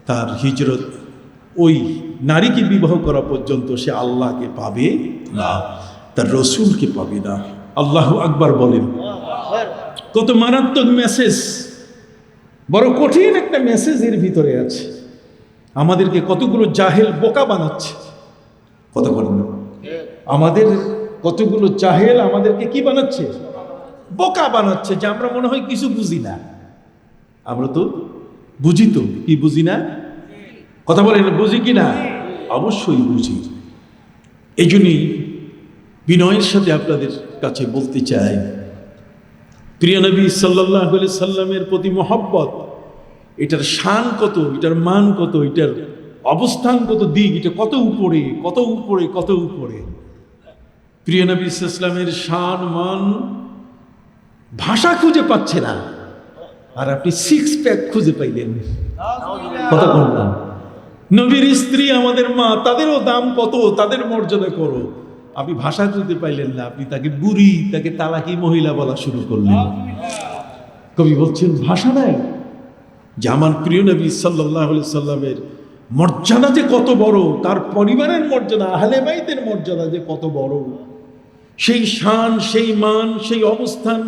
A: তার হিজরত ওই নারীকে বিবাহ করা পর্যন্ত সে আল্লাহকে পাবে না, তার রসুলকে পাবে না। আল্লাহু আকবার বলেন। কত মারাত্মক মেসেজ, বড় কঠিন একটা মেসেজ এর ভিতরে আছে। আমাদেরকে কতগুলো জাহেল বোকা বানাচ্ছে, কথা বলেন না? আমাদের কতগুলো জাহেল আমাদেরকে কি বানাচ্ছে? বোকা বানাচ্ছে, যে আমরা মনে হয় কিছু বুঝি না। আমরা তো বুঝি, তো কি বুঝি না? কথা বলেন, বুঝি কি না? অবশ্যই বুঝি। এই জন্যই বিনয়ের সাথে আপনাদের কাছে বলতে চাই, প্রিয় নবী সাল্লাল্লাহু আলাইহি সাল্লামের প্রতি মহব্বত, এটার শান কত, এটার মান কত, এটার অবস্থান কত দিক, এটা কত উপরে, কত উপরে, কত উপরে। প্রিয় নবী সাল্লাল্লাহু আলাইহি সাল্লামের শান মান ভাষা খুঁজে পাচ্ছে না, আর আপনি 6 প্যাক খুঁজে পাইলেন। কথা বল না। নবীর স্ত্রী আমাদের মা, তাদেরও দাম কত, তাদের মর্যাদা করো, আপনি ভাষা খুঁজে পাইলেন না, আপনি তাকে বুড়ি, তাকে তালাকি মহিলা বলা শুরু করলেন। কবি বলছেন ভাষা নাই, যে আমার প্রিয় নবী সাল্লাল্লাহু আলাইহি সাল্লামের মর্যাদা যে কত বড়, তার পরিবারের মর্যাদা, আহলে বাইতের মর্যাদা যে কত বড়, সেই শান, সেই মান, সেই অবস্থান,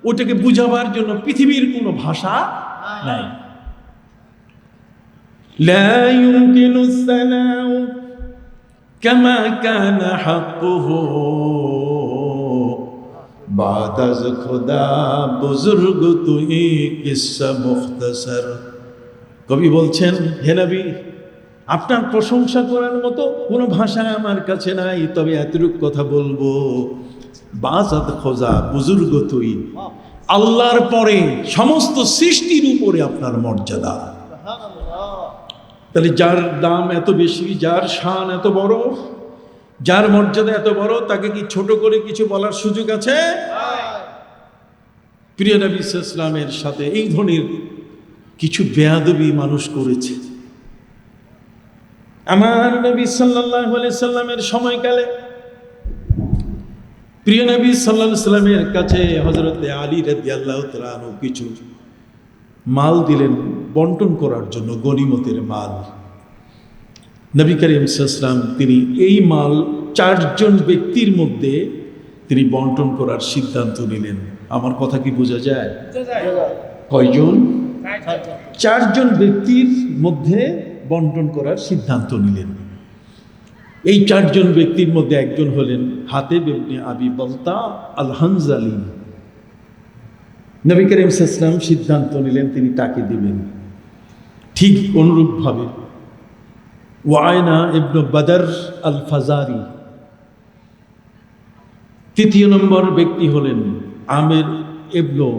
A: ওটাকে বুঝাবার জন্য পৃথিবীর কোনো ভাষা নাই। লা ইউমকিনু সানাউ কামা কানা হাক্কুহু বাদ আজ খোদা বুজুর্গ তুই কিসসা মুখতাসার। কবি বলছেন, হে নবী, আপনার প্রশংসা করার মতো কোনো ভাষা আমার কাছে নাই, তবে এতটুকু কথা বলবো, বাজাত খোজা বুজুর্গ তুই, আল্লাহর পরে সমস্ত সৃষ্টির উপরে আপনার মর্যাদা। তাহলে যার দাম এত বেশি, যার শান এত বড়, যার মর্যাদা এত বড়, তাকে কি ছোট করে কিছু বলার সুযোগ আছে? প্রিয় নবী সাল্লাল্লাহু আলাইহি ওয়াসাল্লামের সাথে এই ধরনের কিছু বেয়াদবি মানুষ করেছে। আমার নবী সাল্লাল্লাহু আলাইহি সাল্লামের সময়কালে প্রিয় নবী সাল্লাল্লাহু আলাইহি সাল্লামের কাছে হযরতে আলী রাদিয়াল্লাহু তাআলা আনহু কিছু মাল দিলেন বন্টন করার জন্য, গনিমতের মাল। নবী করিম সাল্লাল্লাহু আলাইহি ওয়াসাল্লাম তিনি এই মাল 4 জন ব্যক্তির মধ্যে তিনি বন্টন করার সিদ্ধান্ত নিলেন। আমার কথা কি বোঝা যায়? কয়জন? 4 জন ব্যক্তির মধ্যে বন্টন করার সিদ্ধান্ত নিলেন। এই 4 জন ব্যক্তির মধ্যে একজন হলেন হাতেব ইবনে আবি বালতা আল হানজালি। নবী করিম সাল্লাল্লাহু আলাইহি ওয়াসাল্লাম সিদ্ধান্ত নিলেন তিনি তাকে দিবেন। ঠিক অনুরূপভাবে ওয়ায়না ইবনে বদর আল ফাজারি। তৃতীয় নম্বর ব্যক্তি হলেন আমির ইবনে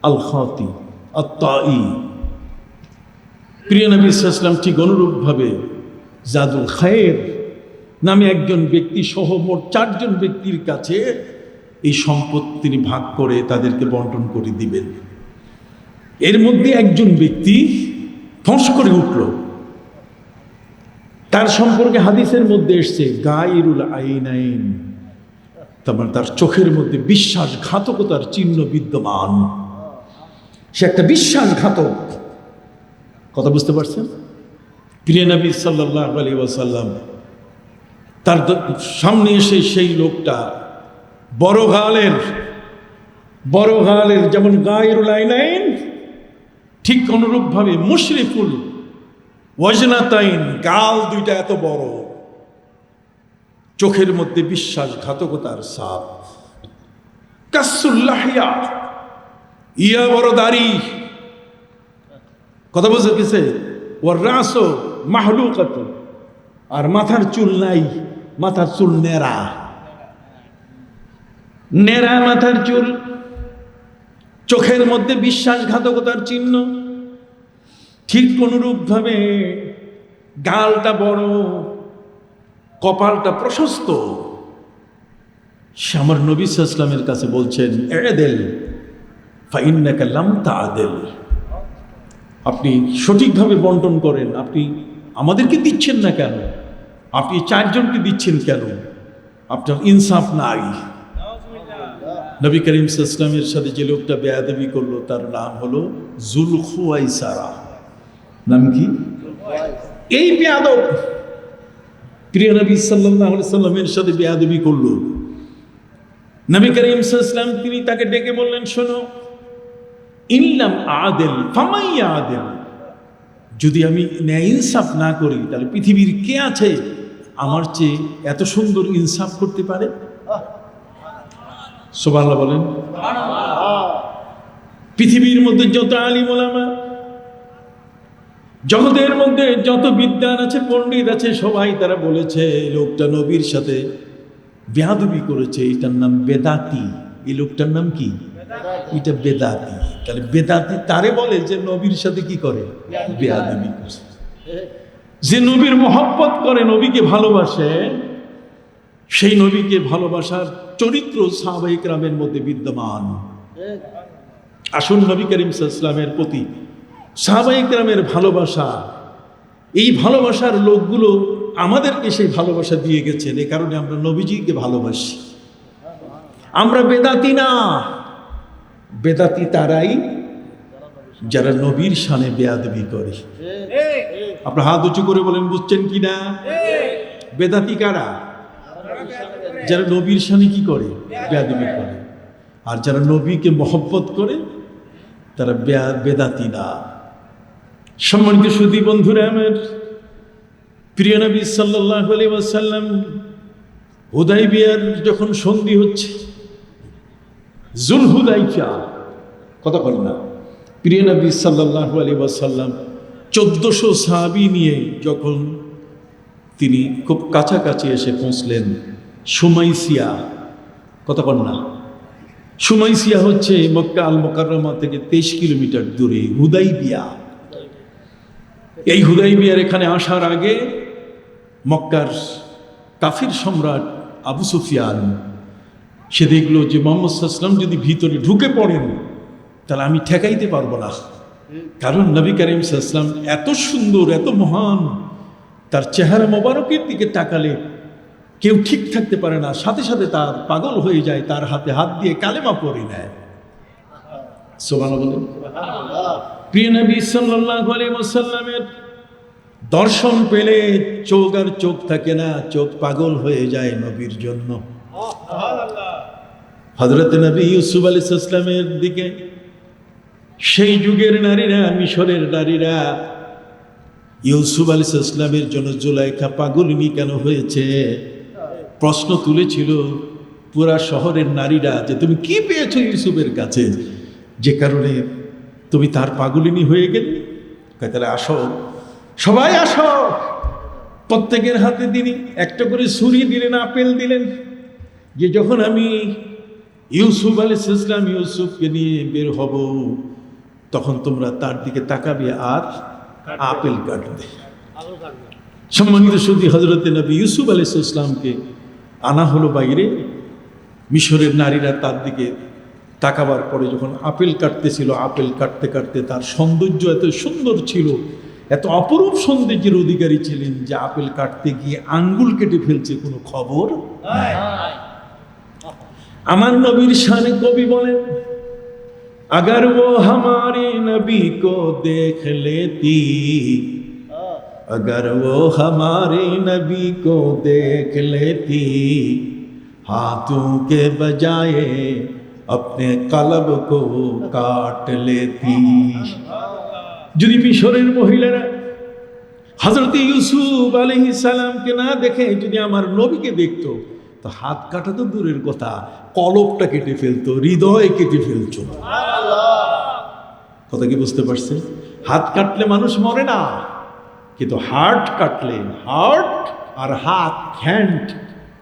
A: আল খাতি আত-তাই। প্রিয় নবী সাল্লাল্লাহু আলাইহি ওয়াসাল্লাম ঠিক অনুরূপভাবে জাদুল খায়ের নামে একজন ব্যক্তি সহ মোট 4 জন ব্যক্তির কাছে এই সম্পদ তিনি ভাগ করে তাদেরকে বন্টন করে দিবেন। এর মধ্যে একজন ব্যক্তি ফস করে উঠল, তার সম্পর্কে হাদিসের মধ্যে এসছে গায়রুল আইনাইন, তার চোখের মধ্যে বিশ্বাসঘাতকতার চিহ্ন বিদ্যমান। সে একটা বিশ্বাসঘাতক। কথা বুঝতে পারছেন? প্রিয় নবী সাল্লাল্লাহু আলাইহি ওয়াসাল্লাম তার সামনে এসে সেই লোকটা বড় গালের যেমন গায়রুল আইনাইন, ঠিক অনুরূপভাবে মুশরিফুল ওয়াজনাতাইন, গাল দুইটা এত বড়, চোখের মধ্যে বিশ্বাসঘাতকতার ছাপ, কাসুল্লাহিয়া, ইয়া বড় দাড়ি, কথা বুঝে গেছে, ওর রাসো মাহলুকাত, আর মাথার চুল নাই, মাথার চুল নেড়া মাথার চুল, চোখের মধ্যে বিশ্বাসঘাতকতার চিহ্ন, ঠিক অনুরূপভাবে গালটা বড়, কপালটা প্রশস্ত। সে আমার নবী সাল্লাল্লাহু আলাইহি ওয়াসাল্লামের কাছে বলছেন, এদেল ফাইন্নাকা লাম তাআদিল, আপনি সঠিকভাবে বন্টন করেন, আপনি আমাদেরকে দিচ্ছেন না কেন, আপনি চারজনকে দিচ্ছেন কেন, আপনার ইনসাফ নাই। নবী করিম সাল্লাল্লাহু আলাইহি ওয়াসাল্লামের সাথে যে লোকটা বেয়াদবি করলো তার নাম হলো যুলখুয়াইসারা। নাম কি? এই বেয়াদব প্রিয় নবী সাল্লাল্লাহু আলাইহি ওয়াসাল্লামের সাথে বেয়াদবি করলো। নবী করিম সাল্লাল্লাহু আলাইহি ওয়াসাল্লাম তিনি তাকে ডেকে বললেন, শোনো, ইল্লাম আদেল ফামাই আদেল, যদি আমি ন্যায় ইনসাফ না করি তাহলে পৃথিবীর কে আছে আমার চেয়ে এত সুন্দর ইনসাফ করতে পারে? সুবহানাল্লাহ বলেন। পৃথিবীর মধ্যে যত আলিম ওলামা, জগতের মধ্যে যত বিদ্বান আছে, পণ্ডিত আছে, সবাই তারা বলেছে লোকটা নবীর সাথে বেয়াদবি করেছে, এটার নাম বেদাতি। এই লোকটার নাম কি? এটা বেদাতি। তাহলে বেদাতি তারে বলে যে নবীর সাথে কি করে? বেয়াদবি করে। যে নবীর মহব্বত করে, নবীকে ভালোবাসে, সেই নবীকে ভালোবাসার চরিত্র সাহাবায়ে কেরামের মধ্যে বিদ্যমান। আসুন নবী করিম সাল্লাল্লাহু আলাইহি ওয়াসাল্লামের প্রতি সাহাবায়ে কেরামের ভালোবাসা, এই ভালোবাসার লোকগুলো আমাদেরকে সেই ভালোবাসা দিয়ে গেছেন, এই কারণে আমরা নবীজিকে ভালোবাসি। আমরা বেদাতি না, বেদাতি তারাই যারা নবীর শানে বেয়াদবি করে। আপনার হাত উঁচু করে বলেন, বুঝছেন কি না? বেদাতি কারা? যারা নবীর শানে কি করে? বেয়াদবি করে। আর যারা নবীকে মহব্বত করে তারা বেদাতি না। সম্মানিত সুধী বন্ধুরা আমার, প্রিয় নবী সাল্লাল্লাহু আলাইহি ওয়াসাল্লাম হুদাইবিয়ার যখন সন্ধি হচ্ছে, জুলহুদাইফা, কথা বলেন না, প্রিয় নবী সাল্লাল্লাহু আলাইহি ওয়াসাল্লাম 1400 সাহাবী নিয়ে যখন তিনি খুব কাছাকাছি এসে পৌঁছলেন সুমাইসিয়া, কথা বলেন না, সুমাইসিয়া হচ্ছে মক্কা আল মুকাররমা থেকে 23 কিলোমিটার দূরে হুদাইবিয়া। এই হুদাইবিয়ার এখানে আসার আগে মক্কার কাফির সম্রাট আবু সুফিয়ান সে দেখলো যে মুহাম্মদ সাল্লাল্লাহু আলাইহি ওয়াসাল্লাম যদি ভিতরে ঢুকে পড়েন তাহলে আমি ঠেকাইতে পারবো না, কারণ নবী করিম সাল্লাল্লাহু আলাইহি ওয়াসাল্লাম এত সুন্দর, এত মহান, তার চেহারা মোবারকের দিকে তাকালে কেউ ঠিক থাকতে পারে না, সাথে সাথে তার পাগল হয়ে যায়, তার হাতে হাত দিয়ে কালেমা পড়ে নেয়। সুবহানাল্লাহ। প্রিয় নবী সাল্লাল্লাহু আলাইহি ওয়াসাল্লামের দর্শন পেলে চোখ আর চোখ থাকে না, চোখ পাগল হয়ে যায় নবীর জন্য। হযরত নবী ইউসুফ আলাইহিস সালামের দিকে সেই যুগের নারীরা, মিশরের নারীরা ইউসুফ আলাইহিস সালামের জন্য জুলাইখা পাগলিনী কেন হয়েছে প্রশ্ন তুলেছিল পুরা শহরের নারীরা, যে তুমি কি পেয়েছো ইউসুফের কাছে যে কারণে তুমি তার পাগলিনী হয়ে গেলে? তাহলে আসো, সবাই আসো। প্রত্যেকের হাতে তিনি একটা করে ছুরি দিলেন, আপেল দিলেন, যে যখন আমি ইউসুফ আলাইহিস সালাম ইউসুফকে নিয়ে বের হব তখন তোমরা তার দিকে তাকাবে আর আপেল কাটবে। সম্মানিত সুধী, হযরত নবী ইউসুফ আলাইহিস সালামকে আনা হলো বাইরে, মিশরের নারীরা তার দিকে তাকাবার পরে যখন আপেল কাটতেছিল, আপেল কাটতে কাটতে তার সৌন্দর্য এত সুন্দর ছিল, এত অপরূপ সৌন্দর্যের অধিকারী ছিলেন যে আপেল কাটতে গিয়ে আঙ্গুল কেটে ফেলছে, কোনো খবর নাই। আমার নবীর শানে কবি বলেন, अगर वो हमारे नबी को देख लेती अगर वो हमारे नबी को देख लेती हाथों के बजाय अपने कलब को काट लेती। যদি মিশরের মহিলারা হযরত ইউসুফ আলাইহিস সালামকে না দেখে যদি আমার নবীকে দেখতো তো হাত কাটা তো দূরের কথা, কলবটা কেটে ফেলতো, হৃদয় কেটে ফেলতো। কথা কি বুঝতে পারছেন? হাত কাটলে মানুষ মরে না, কিন্তু হার্ট কাটলে, হার্ট আর হাত, হ্যান্ড,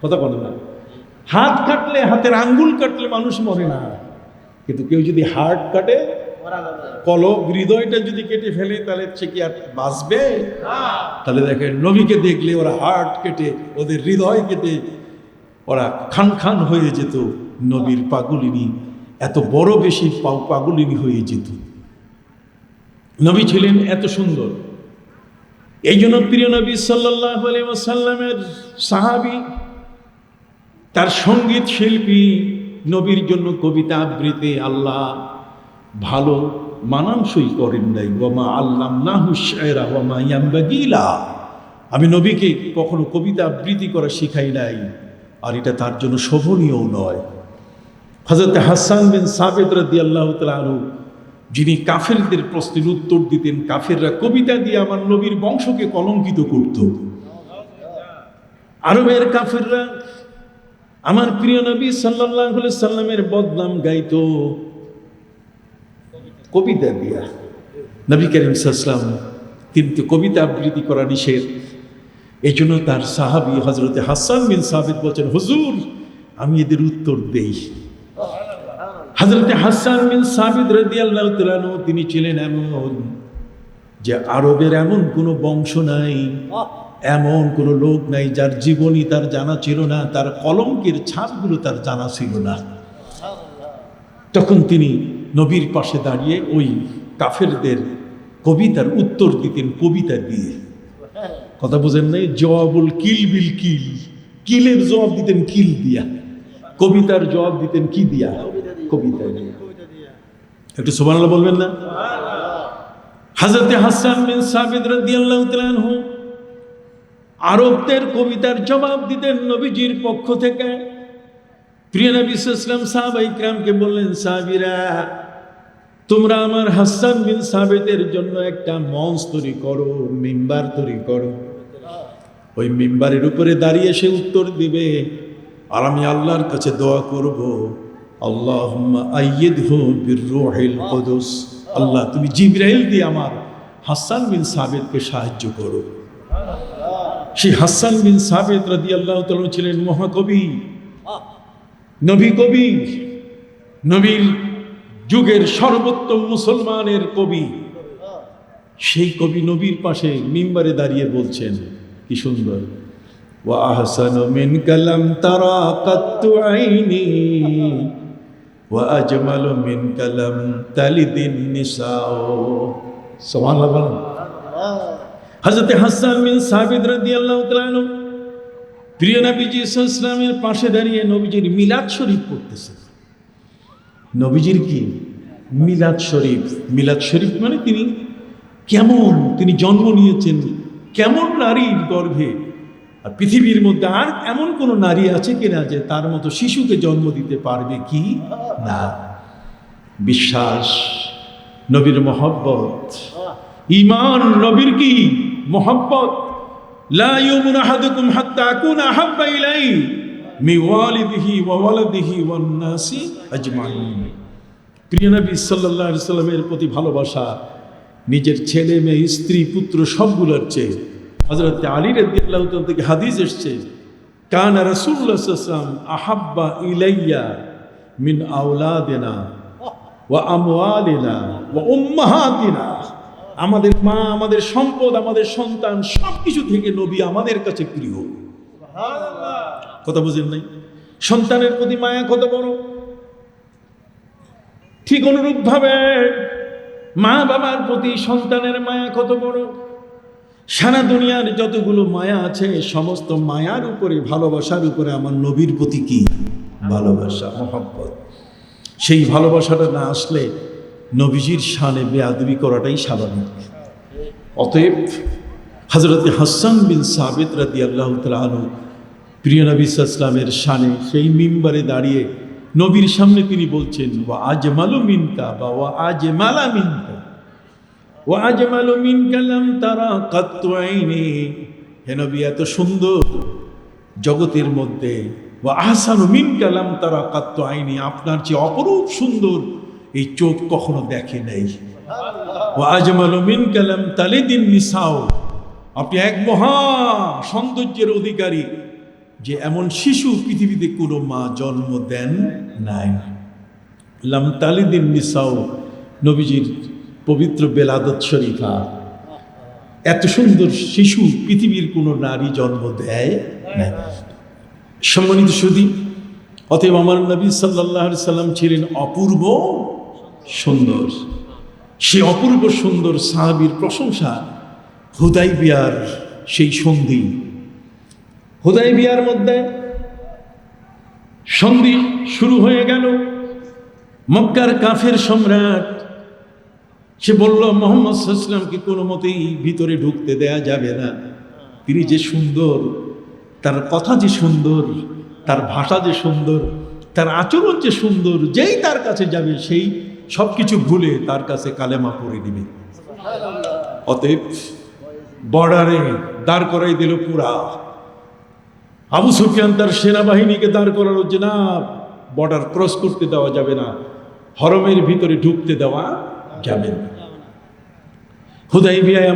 A: কথা বলে না, হাত কাটলে, হাতের আঙ্গুল কাটলে মানুষ মরে না, কিন্তু কেউ যদি হার্ট কাটে, কলব, হৃদয়টা যদি কেটে ফেলে তাহলে সে কি আর বাঁচবে? তাহলে দেখেন নবীকে দেখলে ওরা হার্ট কেটে, ওদের হৃদয় কেটে ওরা খান খান হয়ে যেত। নবীর পাগলিনী এত বড় বেশি পাগলিনী হয়ে যেত। নবী ছিলেন এত সুন্দর। এই জন্য প্রিয় নবী সাল্লাল্লাহু আলাইহি ওয়াসাল্লামের সাহাবী, তার সঙ্গীত শিল্পী, নবীর জন্য কবিতা আবৃত্তি আল্লাহ ভালো মানানসই করেন নাই। ওয়ামা আল্লামনাহু শায়রা ওয়ামা ইয়ানবাগী লা, আমি নবীকে কখনো কবিতা আবৃত্তি করা শিখাই নাই, আর এটা তার জন্য শোভনীয় নয়। হযরত হাসান বিন সাবিত রাদিয়াল্লাহু তাআলা আনহু, যিনি কাফেরদের প্রশ্নের উত্তর দিতেন, কাফেররা কবিতা দিয়ে আমার নবীর বংশকে কলঙ্কিত করত। আরবের কাফেররা আমার প্রিয় নবী সাল্লাল্লাহু আলাইহি সাল্লামের বদনাম গাইতো কবিতা দিয়া। নবী করিম সাল্লাল্লাহু আলাইহি সাল্লাম কিন্তু কবিতা আবৃত্তি করা নিষেধ। এই জন্য তার সাহাবী হযরত হাসান বিন সাবিত বলছেন, হুজুর আমি এদের উত্তর দেই। হযরত হাসান বিন সাবিত রাদিয়াল্লাহু তাআলা আনহু, তিনি ছিলেন এমন যে আরবের এমন কোনো বংশ নাই, এমন কোনো লোক নাই যার জীবনী তার জানা ছিল না, তার কলঙ্কের ছাপগুলো তার জানা ছিল না। তখন তিনি নবীর পাশে দাঁড়িয়ে ওই কাফেরদের কবিতার উত্তর দিতেন কবিতা দিয়ে। কথা বুঝেন নাই? জবাবুল কিল বিল কিল, কিলের জবাব দিতেন কিল দিয়া, কবিতার জবাব দিতেন কি দিয়া? কবিতা দিয়া। একটু সুবহানাল্লাহ বলবেন না? হযরত হাসান বিন সাবিত রাদিয়াল্লাহু তাআলা আনহু আরবদের কবিতার জবাব দিতেন নবীজির পক্ষ থেকে। প্রিয় নবী সাল্লাল্লাহু আলাইহি ওয়াসাল্লাম সাহাবায়ে কিরামকে বললেন, সাহাবীরা তোমরা আমার হাসান বিন সাবিতের জন্য একটা মঞ্চ তৈরি করো, মিম্বার তৈরি করো। ওই মিম্বারের উপরে দাঁড়িয়ে সে উত্তর দিবে, আর আমি আল্লাহর কাছে দোয়া করব, আল্লাহুম্মা আইয়িদহু বিররূহিল কুদুস, আল্লাহ তুমি জিবরাইল দিয়ে আমার হাসান বিন সাবিতকে সাহায্য করো। সেই হাসান বিন সাবিত রাদিয়াল্লাহু তাআলা ছিলেন মহাকবি, নবী কবি, নবীর যুগের সর্বোত্তম মুসলমানের কবি। সেই কবি নবীর পাশে মিম্বারে দাঁড়িয়ে বলছেন, কি সুন্দর, ওয়া আহসানু মিন কালাম তারা কাত্তু আইনি ওয়া আজমালু মিন কালাম তালিদিন নিসাও। সুবহানাল্লাহ। হযরত হাসান বিন সাবিত রাদিয়াল্লাহু তাআলা আনহু প্রিয় নবীজি সাল্লাল্লাহু আলাইহি ওয়াসাল্লামের পাশে দাঁড়িয়ে নবীজির মিলাদ শরীফ পড়তেছেন। নবীজির কি মিলাদ শরীফ? মিলাদ শরীফ মানে তিনি কেমন, তিনি জন্ম নিয়েছেন কেমন নারীর গর্ভে, আর পৃথিবীর মধ্যে আর এমন কোন নারী আছে কিনা যে তার মতো শিশুকে জন্ম দিতে পারবে কি না। বিশ্বাস, নবীর মহব্বত, ঈমান, নবীর কি মহব্বত। লা ইউমিনু আহাদুকুম হাত্তা আকুনা আহাব্বা ইলাইহি মিন ওয়ালিদিহি ওয়া ওয়ালাদিহি ওয়ান নাসি আজমাইন। প্রিয় নবী সাল্লাল্লাহু আলাইহি ওয়াসাল্লামের প্রতি ভালোবাসা নিজের ছেলে মেয়ে স্ত্রী পুত্র সবগুলোর চেয়ে। হযরত আলী রাদিয়াল্লাহু তাআলা থেকে হাদিস এসেছে, কানা রাসূলুল্লাহ সাল্লাল্লাহু আলাইহি ওয়াসাল্লাম আহাব্বা ইলাইয়া মিন আওলাদিনা ওয়া আমওয়ালিনা ওয়া উম্মাহাতিনা। আমাদের মা, আমাদের সম্পদ, আমাদের সন্তান সবকিছু থেকে নবী আমাদের কাছে প্রিয়। সুবহানাল্লাহ। কথা বুঝেন নাই? সন্তানের প্রতি মায়া কত বড়, ঠিক অনুরূপ ভাবে মা বাবার প্রতি সন্তানের মায়া কত বড়। সারা দুনিয়ার যতগুলো মায়া আছে সমস্ত মায়ার উপরে, ভালোবাসার উপরে আমার নবীর প্রতি কি ভালোবাসা, মহব্বত। সেই ভালোবাসাটা না আসলে নবীজির শানে বেয়াদবি করাটাই স্বাভাবিক। অতএব হযরত হাসান বিন সাবিত রাদিয়াল্লাহু তাআলা আনহু প্রিয় নবী সাল্লাল্লাহু আলাইহি ওয়াসাল্লামের শানে সেই মিম্বারে দাঁড়িয়ে নবীর সামনে তিনি বলছেন, ওয়া আজমালু মিনকা বা ওয়া আজমালা মিনকা, ওয়া আজমালু মিনকা লাম তারা কাত্তু আইনি। হে নবী, এত সুন্দর জগতের মধ্যে, ওয়া আহসানু মিনকা লাম তারা কাত্তু আইনি, আপনার যে অপরূপ সুন্দর এই চোখ কখনো দেখে নাই। ওয়া আজমালু মিনকা লাম তালিদিন নিসাও, আপনি এক মহা সৌন্দর্যের অধিকারী, যে এমন শিশু পৃথিবীতে কোনো মা জন্ম দেন নাই। লাম তালিদিন নিসাও, নবীজির পবিত্র বেলাদত শরীফা, এত সুন্দর শিশু পৃথিবীর কোনো নারী জন্ম দেয় না। সম্মানিত সুধী, অতএব আমার নবী সাল্লাল্লাহু আলাইহি সাল্লাম ছিলেন অপূর্ব সুন্দর। সে অপূর্ব সুন্দর সাহাবীর প্রশংসা হুদাইবিয়ার সেই সন্ধি, হুদাইবিয়ার মধ্যে সন্ধি শুরু হয়ে গেল। মক্কার কাফের সম্রাট সে বলল, মুহাম্মদ সাল্লাল্লাহু আলাইহি ওয়াসাল্লামকে কোনো মতেই ভিতরে ঢুকতে দেয়া যাবে না। তিনি যে সুন্দর, তার কথা যে সুন্দর, তার ভাষা যে সুন্দর, তার আচরণ যে সুন্দর, যেই তার কাছে যাবে সেই সব কিছু ভুলে তার কাছে কালেমা পড়ে দিবে। অতএব বর্ডারে দাঁড় করাই দিল পুরা। আবু সুফিয়ান তার সেনাবাহিনীকে দাঁড় করালো যে না, বর্ডার ক্রস করতে দেওয়া যাবে না, হরমের ভিতরে ঢুকতে দেওয়া যাবে না। হুদাইবিয়ায়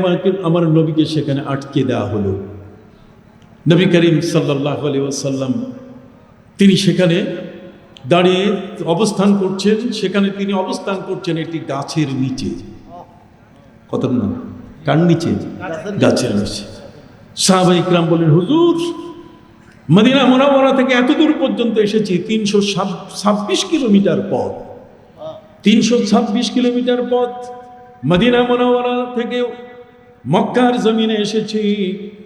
A: আমার নবীকে সেখানে আটকে দেওয়া হলো। নবী করিম সাল্লাল্লাহু আলাইহি ওয়াসাল্লাম তিনি সেখানে দাঁড়িয়ে অবস্থান করছেন। সেখানে তিনি অবস্থান করছেন একটি গাছের নিচে। কত না, কার নিচে? গাছের নিচে। সাহাবায়ে ইকরাম বলেন, হুজুর, মদিনা মুনাওয়ারা থেকে এত দূর পর্যন্ত এসেছি, 326 কিলোমিটার পথ। 326 কিলোমিটার পথ মদিনা মুনাওয়ারা থেকে মক্কার জমিনে এসেছি।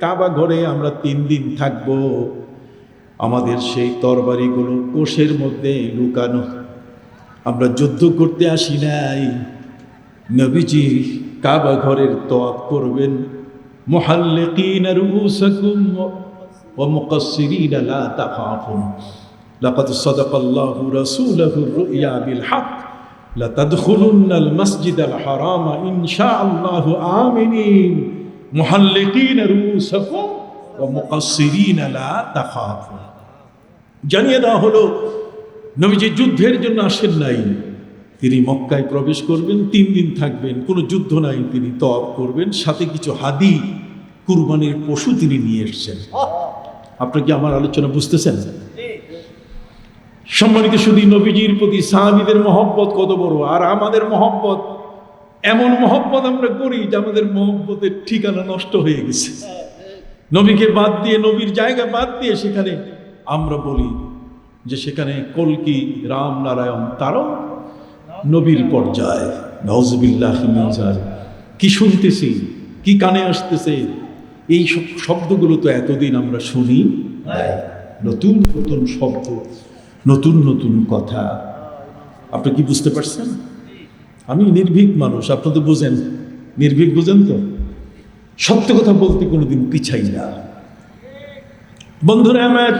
A: কাবা ঘরে আমরা 3 দিন থাকব। আমাদের সেই তরবারিগুলো কোষের মধ্যে লুকানো। আমরা যুদ্ধ করতে আসি নাই। নবীজি কাবা ঘরের তওয়াফ করবেন। মুহাল্লিকিনা রুউসাকুম ওয়া মুকাসসিরিনা লা তাখাফুন লাকাদ সাদাকাল্লাহু রাসূলাহুর রুইয়া বিল হক লাতাদখুলুন্নাল মাসজিদাল হারামা ইনশাআল্লাহু আমিনিন মুহাল্লিকিনা রুউসাকুম ওয়া মুকাসসিরিনা লা তাখাফুন। জানিয়ে দেওয়া হলো, নবীজি যুদ্ধের জন্য আসেন নাই। তিনি মক্কায় প্রবেশ করবেন, 3 দিন থাকবেন, কোনো যুদ্ধ নাই। তিনি তওয়াফ করবেন, সাথে কিছু হাদি কুরবানির পশু তিনি নিয়ে এসেছেন। আপনারা কি আমার আলোচনা বুঝতেছেন? সম্মানিত শুধু নবীজির প্রতি সাহাবীদের মহব্বত কত বড়, আর আমাদের মহব্বত, এমন মহব্বত আমরা করি যে আমাদের মহব্বতের ঠিকানা নষ্ট হয়ে গেছে। নবীকে বাদ দিয়ে, নবীর জায়গা বাদ দিয়ে সেখানে আমরা বলি যে সেখানে কলকি, রাম, নারায়ণ, তারও নবীর পর্যায়ে। নাউযুবিল্লাহি মিন যালিক। কি শুনতেছি, কি কানে আসতেছে, এই সব শব্দগুলো তো এতদিন আমরা শুনি নাই। নতুন নতুন শব্দ, নতুন নতুন কথা। আপনি কি বুঝতে পারছেন? আমি নির্ভীক মানুষ, আপনি তো বুঝেন, নির্ভীক বুঝেন তো। সত্য কথা বলতে কোনোদিন পিছাই না। বন্ধুরা আমার,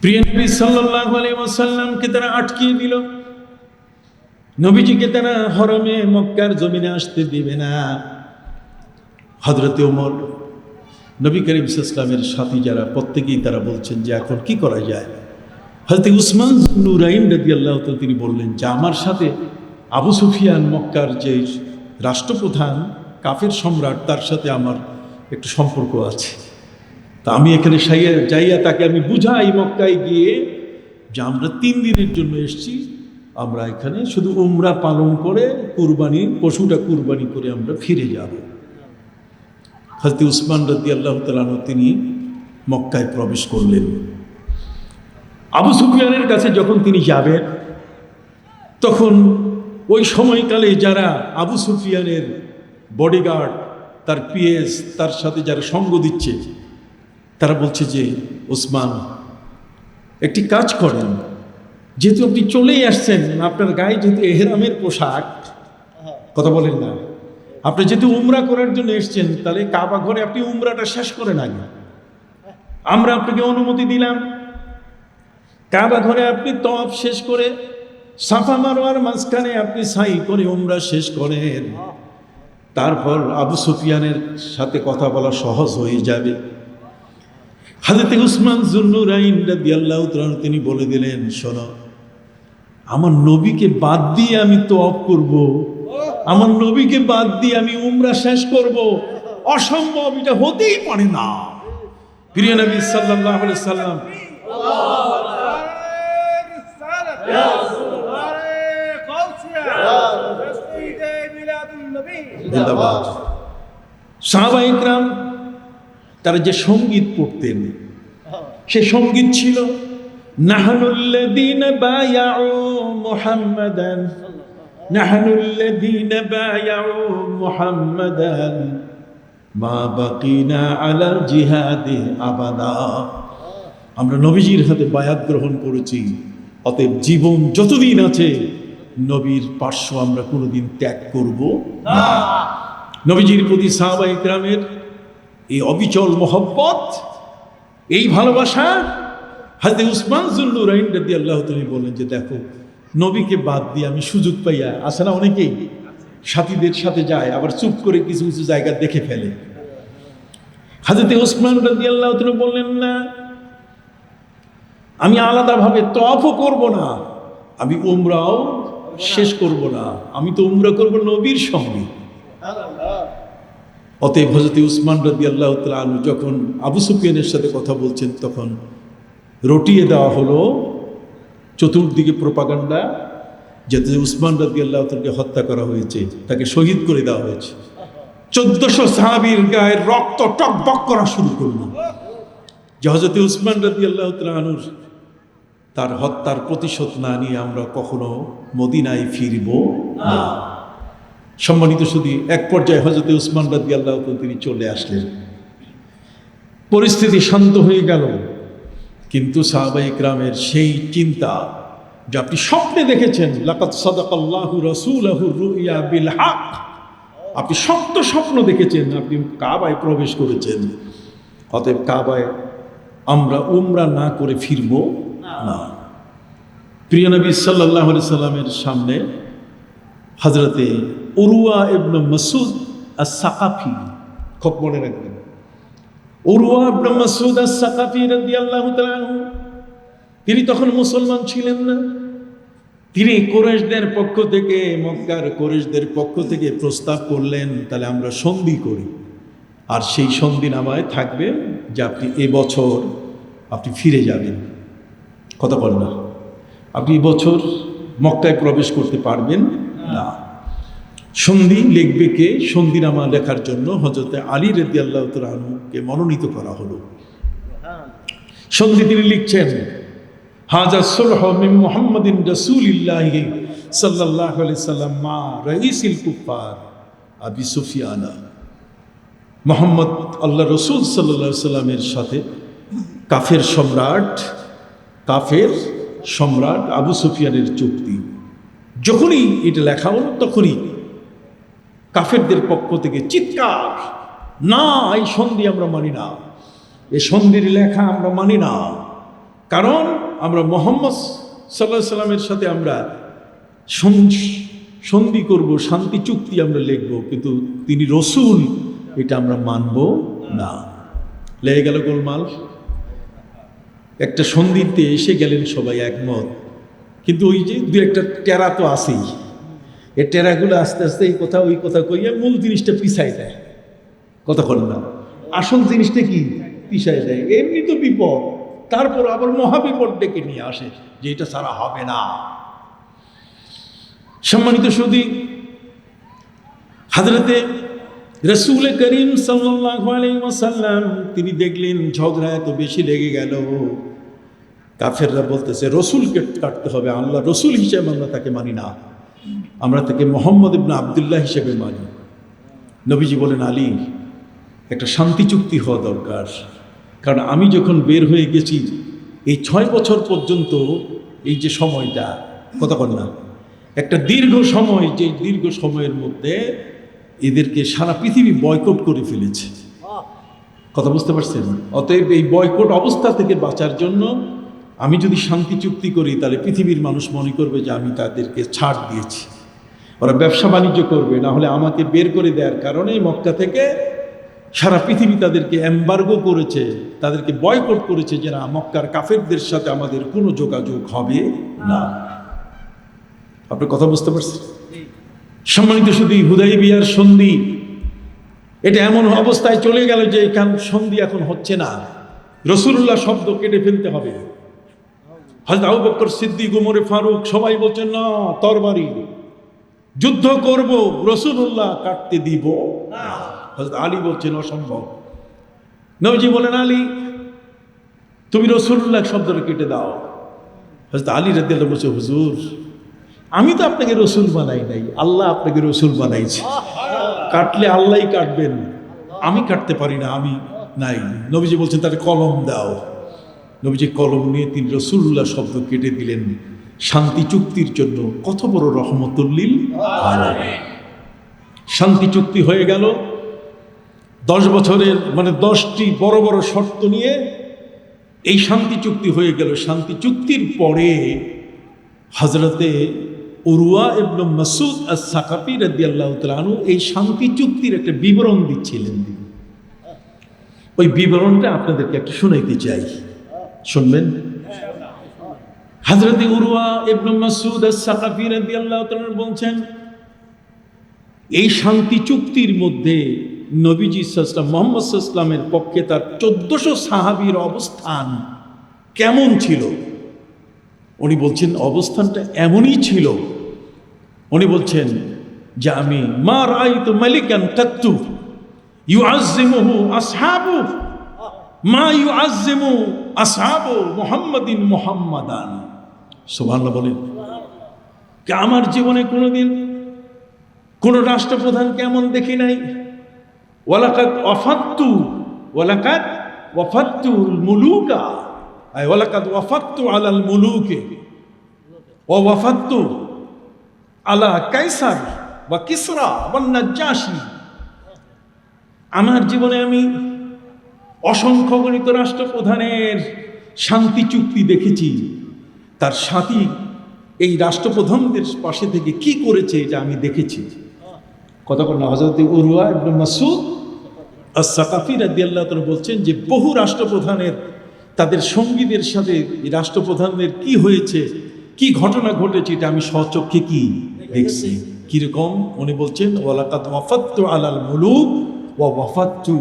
A: প্রিয় নবী সাল্লাল্লাহু আলাইহি ওয়াসাল্লামকে তারা আটকিয়ে দিল। নবীজিকে তারা হরমে মক্কার জমিনে আসতে দিবে না। হযরতে ওমর, নবী করিম সাল্লাল্লাহু আলাইহি ওয়াসাল্লামের সাথী যারা, প্রত্যেকেই তারা বলছেন যে এখন কি করা যায়। হযরতে উসমান নুরাইন রাদিয়াল্লাহু তাআলা তিনি বললেন যে আমার সাথে আবু সুফিয়ান, মক্কার যে রাষ্ট্রপ্রধান, কাফের সম্রাট, তার সাথে আমার একটু সম্পর্ক আছে। তা আমি এখানে যাইয়া তাকে আমি বুঝাই মক্কায় গিয়ে যে আমরা 3 দিনের জন্য এসেছি, আমরা এখানে শুধু উমরা পালন করে কুরবানির পশুটা কুরবানি করে আমরা ফিরে যাব। হযরত উসমান রাদিয়াল্লাহু তাআলা তিনি মক্কায় প্রবেশ করলেন। আবু সুফিয়ানের কাছে যখন তিনি যাবেন, তখন ওই সময়কালে যারা আবু সুফিয়ানের বডিগার্ড, তার পিএস, তার সাথে যারা সঙ্গ দিচ্ছে, তারা বলছে যে ওসমান, একটি কাজ করেন, যেহেতু আপনি চলেই আসছেন, আপনার গায়ে যেহেতু এহরামের পোশাক, কথা বলেন না, আপনি যেহেতু উমরা করার জন্য এসছেন, তাহলে কাবা ঘরে আপনি উমরাটা শেষ করেন আগে। আমরা আপনাকে অনুমতি দিলাম, কাবা ঘরে আপনি তওয়াফ শেষ করে সাফা মারওয়ার মাঝখানে আপনি সাই করে উমরা শেষ করেন। তারপর আবু সুফিয়ানের সাথে কথা বলা সহজ হয়ে যাবে। হযরত উসমান যুন্নুরাইন রাদিয়াল্লাহু তাআলা তিনি বলে দিলেন, শোনো, আমার নবীকে বাদ দিয়ে আমি তওয়াফ করব, আমার নবীকে বাদ দিয়ে আমি উমরা শেষ করব, অসম্ভব, এটা হতেই পারে না। প্রিয় নবী সাল্লাল্লাহু আলাইহি সাল্লাম সাহাবায়ে ইকরাম তারা যে সঙ্গীত পড়তেন, সে সঙ্গীত ছিল নাহনুল্লাযীনা বায়াউ মুহাম্মাদান, নাহনুল্লাযীনা বায়াউ মুহাম্মাদান মা বাকিনা আলাল জিহাদে আবাদা। আমরা নবীজির হাতে বায়াত গ্রহণ করেছি, অতএব জীবন যতদিন আছে নবীর পার্শ্ব আমরা কোনোদিন ত্যাগ করব না। নবীজির প্রতি সাহাবায়ে ইকরামের এই অবিচল মহব্বত, এই ভালোবাসা, হযরত উসমান যুন্নুরাইন রাদিয়াল্লাহু তাআলা বলেন যে দেখো, নবীকে বাদ দিয়ে আমি সুযোগ পাইয়া, আসে না অনেকেই সাথীদের সাথে যায়, আবার চুপ করে কিছু কিছু জায়গা দেখে ফেলে। হযরত উসমান রাদিয়াল্লাহু তাআলা বললেন, না, আমি আলাদাভাবে তওয়াফও করব না, আমি উমরাও শেষ করব না, আমি তো উমরা করব নবীর সঙ্গে। অতএব হযরত উসমান রাদিয়াল্লাহু তাআলা আনহু যখন আবু সুফিয়ানের সাথে কথা বলছেন, তখন রটিয়ে দেওয়া হলো চতুর্দিকে প্রপাগান্ডা, যাতে উসমান রাদিয়াল্লাহু তাআলাকে হত্যা করা হয়েছে, তাকে শহীদ করে দেওয়া হয়েছে। 1400 সাহাবীর গায়ের রক্ত টকবক করা শুরু করল যে হযরত উসমান রাদিয়াল্লাহু তাআলা আনহুর তার হত্যার প্রতিশোধ না নিয়ে আমরা কখনো মদিনায় ফিরব না। সম্মানিত শুধু এক পর্যায়ে হযরত উসমান রাদিয়াল্লাহু তাআলা তিনি চলে আসলেন, পরিস্থিতি শান্ত হয়ে গেল। কিন্তু সাহাবায়ে ইকরামের সেই চিন্তা যে আপনি স্বপ্নে দেখেছেন, লাকাদ সাদাকাল্লাহু রাসূলাহু রুইয়া বিল হক, আপনি সত্য স্বপ্ন দেখেছেন, আপনি কাবায় প্রবেশ করেছেন, অতএব কাবায় আমরা উমরা না করে ফিরব না। প্রিয় নবী সাল্লাল্লাহু আলাইহি সাল্লামের সামনে হযরতে উরওয়া ইবনে মাসউদ আস-সাকাফি, খুব মনে রাখবেন, উরওয়া ইবনে মাসউদ আস-সাকাফি রাদিয়াল্লাহু তাআলা আনহু, তিনি তখন মুসলমান ছিলেন না। তিনি কুরাইশদের পক্ষ থেকে, মক্কার কুরাইশদের পক্ষ থেকে প্রস্তাব করলেন, তাহলে আমরা সন্ধি করি, আর সেই সন্ধি নামায় থাকবে যে আপনি এবছর আপনি ফিরে যাবেন, কথা বল না, আপনি এবছর মক্কায় প্রবেশ করতে পারবেন না। সন্ধি লিখবে কে? সন্ধিনামা লেখার জন্য হযরতে আলী রাদিয়াল্লাহু তাআলা আনহুকে মনোনীত করা হলো। সন্ধি তিনি লিখছেন, হাজা সুলহ মিন মুহাম্মাদিন রাসূলিল্লাহি সাল্লাল্লাহু আলাইহি সাল্লাম মা রাইসিল কুফার আবি সুফিয়ান। মুহাম্মদ আল্লাহ রাসূল সাল্লাল্লাহু আলাইহি সাল্লামের সাথে কাফের সম্রাট আবু সুফিয়ানের চুক্তি। যখনই এটা লেখা হলো, তখনই কাফেরদের পক্ষ থেকে চিৎকার, না, এই সন্ধি আমরা মানি না, এই সন্ধির লেখা আমরা মানি না, কারণ আমরা মুহাম্মদ সাল্লাল্লাহু আলাইহি সাল্লামের সাথে আমরা সন্ধি করব, শান্তি চুক্তি আমরা লিখব, কিন্তু তিনি রসূল, এটা আমরা মানব না। লেগে গেল গোলমাল। একটা সন্ধিতে এসে গেলেন সবাই একমত, কিন্তু ওই যে দু একটা টেরা তো আছেই, এই টেরাগুলো আস্তে আস্তে এই কথা ওই কথা কইয়া মূল জিনিসটা পিছাই দেয়, কথা বল না, আসল জিনিসটা কি পিছাই দেয়। এমনি তো বিপদ, তারপর আবার মহাবিপদ ডেকে নিয়ে আসে যে এটা ছাড়া হবে না। সম্মানিত সুধী, হযরতে রাসূল করিম সাল্লাল্লাহু আলাইহি ওয়াসাল্লাম তিনি দেখলেন ঝগড়া এত বেশি লেগে গেল, কাফেররা বলতেছে রসুলকে কাটতে হবে, আল্লাহ রসুল হিসেবে আমরা তাকে মানি না, আমরা তাকে মুহাম্মদ ইবনে আব্দুল্লাহ হিসেবে মানি। নবীজি বলেন, আলী, একটা শান্তি চুক্তি হওয়া দরকার, কারণ আমি যখন বের হয়ে গেছি এই 6 বছর পর্যন্ত, এই যে সময়টা, কথা বল না, একটা দীর্ঘ সময়, যে দীর্ঘ সময়ের মধ্যে এদেরকে সারা পৃথিবী বয়কট করে ফেলেছে। কথা বুঝতে পারছেন? অতএব এই বয়কট অবস্থা থেকে বাঁচার জন্য আমি যদি শান্তি চুক্তি করি তাহলে পৃথিবীর মানুষ মনে করবে যে আমি তাদেরকে ছাড় দিয়েছি, ওরা ব্যবসা বাণিজ্য করবে, না হলে আমাকে বের করে দেওয়ার কারণে মক্কা থেকে সারা পৃথিবী তাদেরকে এম্বার্গো করেছে, তাদেরকে বয়কট করেছে যে না, মক্কার কাফেরদের সাথে আমাদের কোনো যোগাযোগ হবে না। আপনার কথা বুঝতে পারছেন? সম্মানিত শুধু হুদাইবিয়ার সন্ধি, এটা এমন অবস্থায় চলে গেল যে এখান সন্ধি এখন হচ্ছে না, রাসূলুল্লাহ শব্দ কেটে ফেলতে হবে। হযরত আবু বকর সিদ্দিক, উমর ফারুক সবাই বলছেন না, তরবারি যুদ্ধ করব, রাসূলুল্লাহ কাটতে দিব না। হযরত আলী বলছেন অসম্ভব। নবীজি বলেন, আলী তুমি রাসূলুল্লাহ শব্দটা কেটে দাও। হযরত আলী রাদিয়াল্লাহু বলছে, হুজুর আমি তো আপনাকে রসুল বানাই নাই, আল্লাহ আপনাকে রসুল বানাইছে, কাটলে আল্লাহই কাটবেন, আমি কাটতে পারি না, আমি নাই। নবীজি বলছেন তাহলে কলম দাও। নবীজি কলম নিয়ে তিনি রাসূলুল্লাহ শব্দ কেটে দিলেন শান্তি চুক্তির জন্য। কত বড় রহমতুল লিল আলামিন। শান্তি চুক্তি হয়ে গেল 10 বছরের, মানে 10টি বড় বড় শর্ত নিয়ে এই শান্তি চুক্তি হয়ে গেল। শান্তি চুক্তির পরে হযরতে উরওয়া ইবনে মাসউদ আস-সাকাফী রাদিয়াল্লাহু তাআলা আনহু এই শান্তি চুক্তির একটা বিবরণ দিচ্ছিলেন। ওই বিবরণটা আপনাদেরকে একটু শোনাইতে চাই, শুনবেন? হযরতে উরওয়া ইবনে মাসউদ আস-সাকাফী রাদিয়াল্লাহু তাআলা বলছেন, এই শান্তি চুক্তির মধ্যে নবীজি সাল্লাল্লাহু আলাইহি ওয়াসাল্লাম, মুহাম্মদ সাল্লাল্লাহু আলাইহি ওয়াসাল্লামের পক্ষে তার 1400 সাহাবীর অবস্থান কেমন ছিল। উনি বলছেন অবস্থানটা এমনই ছিল, উনি বলছেন যে আমি মা রাআইতু মালিকান কাত্তু ইউআজ্জিমুহু আসহাবু মা ইউআজ্জিমু আসহাবু মুহাম্মাদিন মুহাম্মাদান। সুবহানাল্লাহ বলেন। আমার জীবনে কোনোদিন কোন রাষ্ট্রপ্রধান কেমন দেখি নাই। ওয়ালাকাদ ওয়াফাত্তুল মুলুকা, ওয়ালাকাদ ওয়াফাত্তু আলাল মুলুকে ওয়া ওয়াফাত্তু আলা কাইসার বা কিসরা বা নাজ্জাশী। আমার জীবনে আমি অসংখ্য গণিত রাষ্ট্রপ্রধানের শান্তি চুক্তি দেখেছি, তার সাথী এই রাষ্ট্রপ্রধানদের পাশে থেকে কি করেছে এটা আমি দেখেছি। কতক্ষণ না হযরত উরওয়া ইবনে মাসউদ আস-সাকাফী রাদিয়াল্লাহু তাআলা বলছেন যে বহু রাষ্ট্রপ্রধানের তাদের সঙ্গীদের সাথে এই রাষ্ট্রপ্রধানদের কি হয়েছে, কি ঘটনা ঘটেছে এটা আমি স্বচক্ষে কি দেখছি। কিরকম? উনি বলছেন ওয়ালাকাদ ওয়াফাত্তু আলাল মুলুক ওয়া ওয়াফাত্তু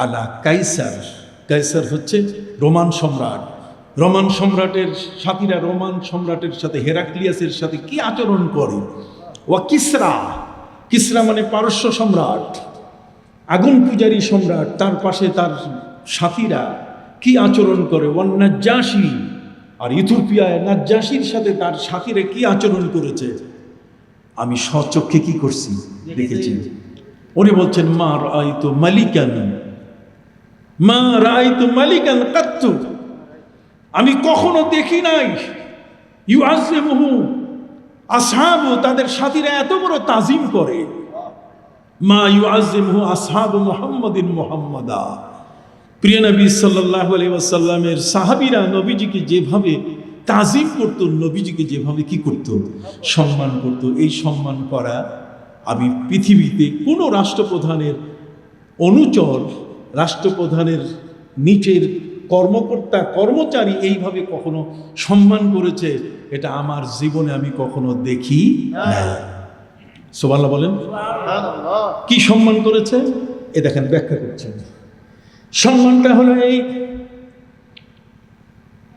A: আলা কাইসার। কাইসার হচ্ছে রোমান সম্রাট। রোমান সম্রাটের সাথীরা রোমান সম্রাটের সাথে, হেরাক্লিয়াসের সাথে কি আচরণ করে। ওয়া কিসরা, কিসরা মানে পারস্য সম্রাট, আগুন পূজারী সম্রাট, তার পাশে তার সাথীরা কি আচরণ করে। ওয়ান নাজ্জাশী, আর ইথিওপিয়ায় নাজ্জাশীর সাথে তার সাথীরা কি আচরণ করেছে আমি স্বচক্ষে কি করছি দেখেছি। উনি বলছেন মা রাআইতু মালিকান কাত্তু, আমি কখনো দেখি নাই ইউআজ্জিমুহু আসহাবু, তাদের সাথীরা এত বড় তাজিম করে, মা ইউআজ্জিমুহু আসহাবু মুহাম্মাদিন মুহাম্মাদা। প্রিয় নবী সাল্লাল্লাহু আলাইহি ওয়াসাল্লামের সাহাবীরা নবীজিকে যেভাবে তাজিম করত, নবীজিকে যেভাবে কি করত, সম্মান করত। এই সম্মান করা আমি পৃথিবীতে কোনো রাষ্ট্রপ্রধানের অনুচর, রাষ্ট্রপ্রধানের নিচের কর্মকর্তা কর্মচারী এইভাবে কখনো সম্মান করেছে এটা আমার জীবনে আমি কখনো দেখি না। সুবহানাল্লাহ বলেন। কি সম্মান করেছে এ দেখেন, ব্যাখ্যা করছেন। সম্মানটা হলো এই,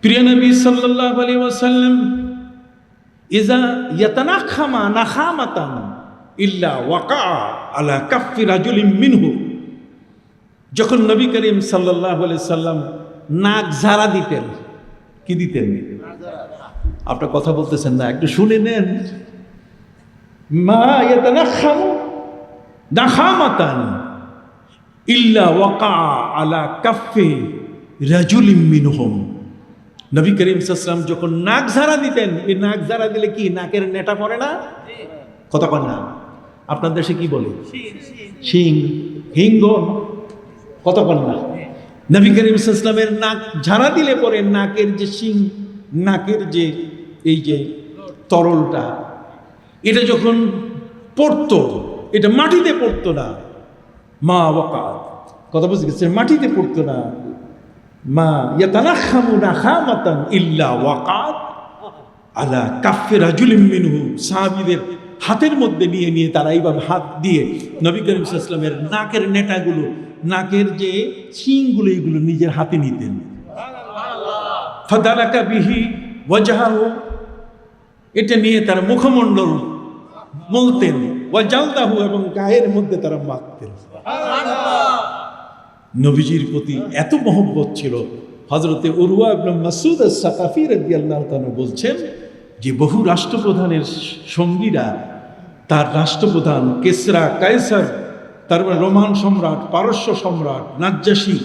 A: প্রিয় নবী সাল্লাল্লাহু আলাইহি ওয়াসাল্লাম ইজা ইয়াতানাখামা নাখামাতান ইল্লা ওয়াকা আলা কাফি রাজুলিন মিনহু, যখন নবী করিম সাল্লাল্লাহু আলাইহি সাল্লাম নাক ঝাড়া দিতেন, কি দিতেন? আপনার কথা বলতেছেন না, একটু শুনে নেন। মা ইয়াতানাখামু নাখামাতান ইল্লা ওয়াকা আলা কাফি রাজুলিন মিনহুম। নবী করিম সাল্লাল্লাহু আলাইহি ওয়াসাল্লাম যখন নাক ঝাড়া দিতেন, এই নাক ঝাড়া দিলে কি নাকের নেটা পড়ে না? কথা কন না, আপনার দেশে কি বলে? শিং, হিঙ্গন, কতক্ষণ না। নবী করিম সাল্লাল্লাহু আলাইহি ওয়াসাল্লামের নাক ঝাড়া দিলে পরে নাকের যে শিং, নাকের যে এই যে তরলটা, এটা যখন পড়তো, এটা মাটিতে পড়তো না। মা ওয়াকাত, কথা বুঝে গেছে, মাটিতে পড়তো না। মা ইয়াতানাখামু নাখামাতান ইল্লা ওয়াকাত আলা কাফি রাজুলিন মিনহু। সাহাবীদের হাতের মধ্যে নিয়ে নিয়ে তারা এইভাবে হাত দিয়ে নবী করিম সাল্লাল্লাহু আলাইহি ওয়াসাল্লামের নাকের নেটাগুলো, নাকের যে শিংগুলো, এগুলো নিজের হাতে নিতেন। ফাদালাকা বিহি ওয়াজহাহু, এটা নিয়ে তার মুখমণ্ডল মলতেন। ওয়াজালদাহু, এবং গায়ের মধ্যে তারা মাখতেন। নবীজির প্রতি এত মহব্বত ছিল। হযরতে উরওয়া ইবনে মাসউদ আস-সাকাফী রাদিয়াল্লাহু তাআলা বলছেন যে বহু রাষ্ট্রপ্রধানের সঙ্গীরা, তার রাষ্ট্রপ্রধান কেসরা, কায়সার, তারপরে রোমান সম্রাট, পারস্য সম্রাট, নাজ্জাশী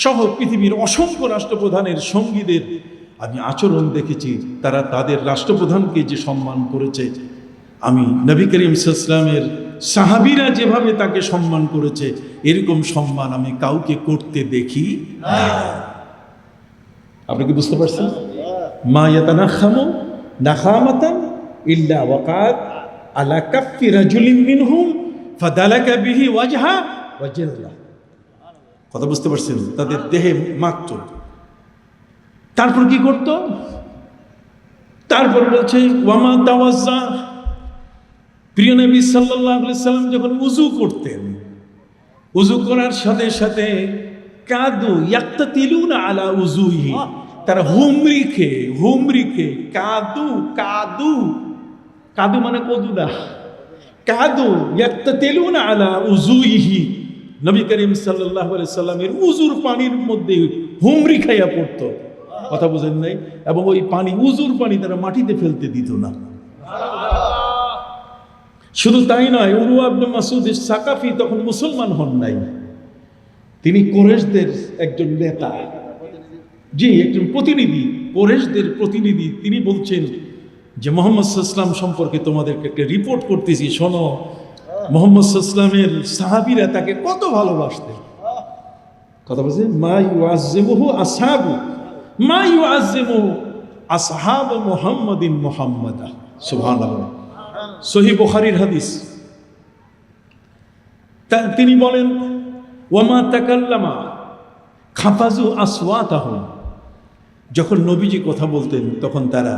A: সহ পৃথিবীর অসংখ্য রাষ্ট্রপ্রধানের সঙ্গীদের আমি আচরণ দেখেছি। তারা তাদের রাষ্ট্রপ্রধানকে যে সম্মান করেছে, আমি নবী করিম সাল্লাল্লাহু আলাইহি ওয়াসাল্লামের সাহাবীরা যেভাবে তাকে সম্মান করেছে, এরকম সম্মান আমি কাউকে করতে দেখি না। আপনি কি বুঝতে পারছেন? মা ইয়াতানাখামু নাখামাতান ইল্লা ওয়াকাত আলা কাফি রাজুলিন মিনহুম ফাদালাকা বিহি ওয়াজহা ওয়াজিল্লা। কথা বুঝতে পারছেন? তাদের দেহে মাত্র। তারপর কি করত? তারপর বলছে ওয়ামা তাওয়াজ্জা, প্রিয় নবী সাল্লাল্লাহু আলাইহি সাল্লাম যখন উযু করতেন, উযু করার সাথে সাথে কাদু ইয়াক্তাতিলুনা আলা উযুহি, তারা হুমড়ি খেয়ে কাদু কাদু কাদু মানে কদু না, কাদু ইয়াক্তাতিলুনা আলা উযুহি, নবী করিম সাল্লাল্লাহু আলাইহি সাল্লামের উযুর পানির মধ্যে হুমড়ি খাইয়া পড়তো। কথা বুঝেন নাই? এবং ওই পানি, উযুর পানি তারা মাটিতে ফেলতে দিত না। শুধু তাই নয়, উরওয়া ইবনে মাসউদ আস-সাকাফী তখন মুসলমান হন নাই। তিনি কুরাইশদের একজন নেতা, জি একজন প্রতিনিধি, কুরাইশদের প্রতিনিধি। তিনি বলছেন যে মুহাম্মদ সাল্লাল্লাহু আলাইহি ওয়াসাল্লাম সম্পর্কে তোমাদেরকে একটা রিপোর্ট করতেছি, শোনো। মুহাম্মদ সাল্লাল্লাহু আলাইহি ওয়াসাল্লামের সাহাবীরা তাকে কত ভালোবাসতেন। কথা বলছে মা ইউআজ্জিমুহু আসহাবু, মা ইউআজ্জিমুহু আসহাবু মুহাম্মাদিন মুহাম্মাদা। সুবহানাল্লাহ, সহিহ বুখারীর হাদিস। তিনি বলেন ওয়ামা তাকাল্লামা খাফাজু আসওয়াতাহুম, যখন নবীজি কথা বলতেন তখন তারা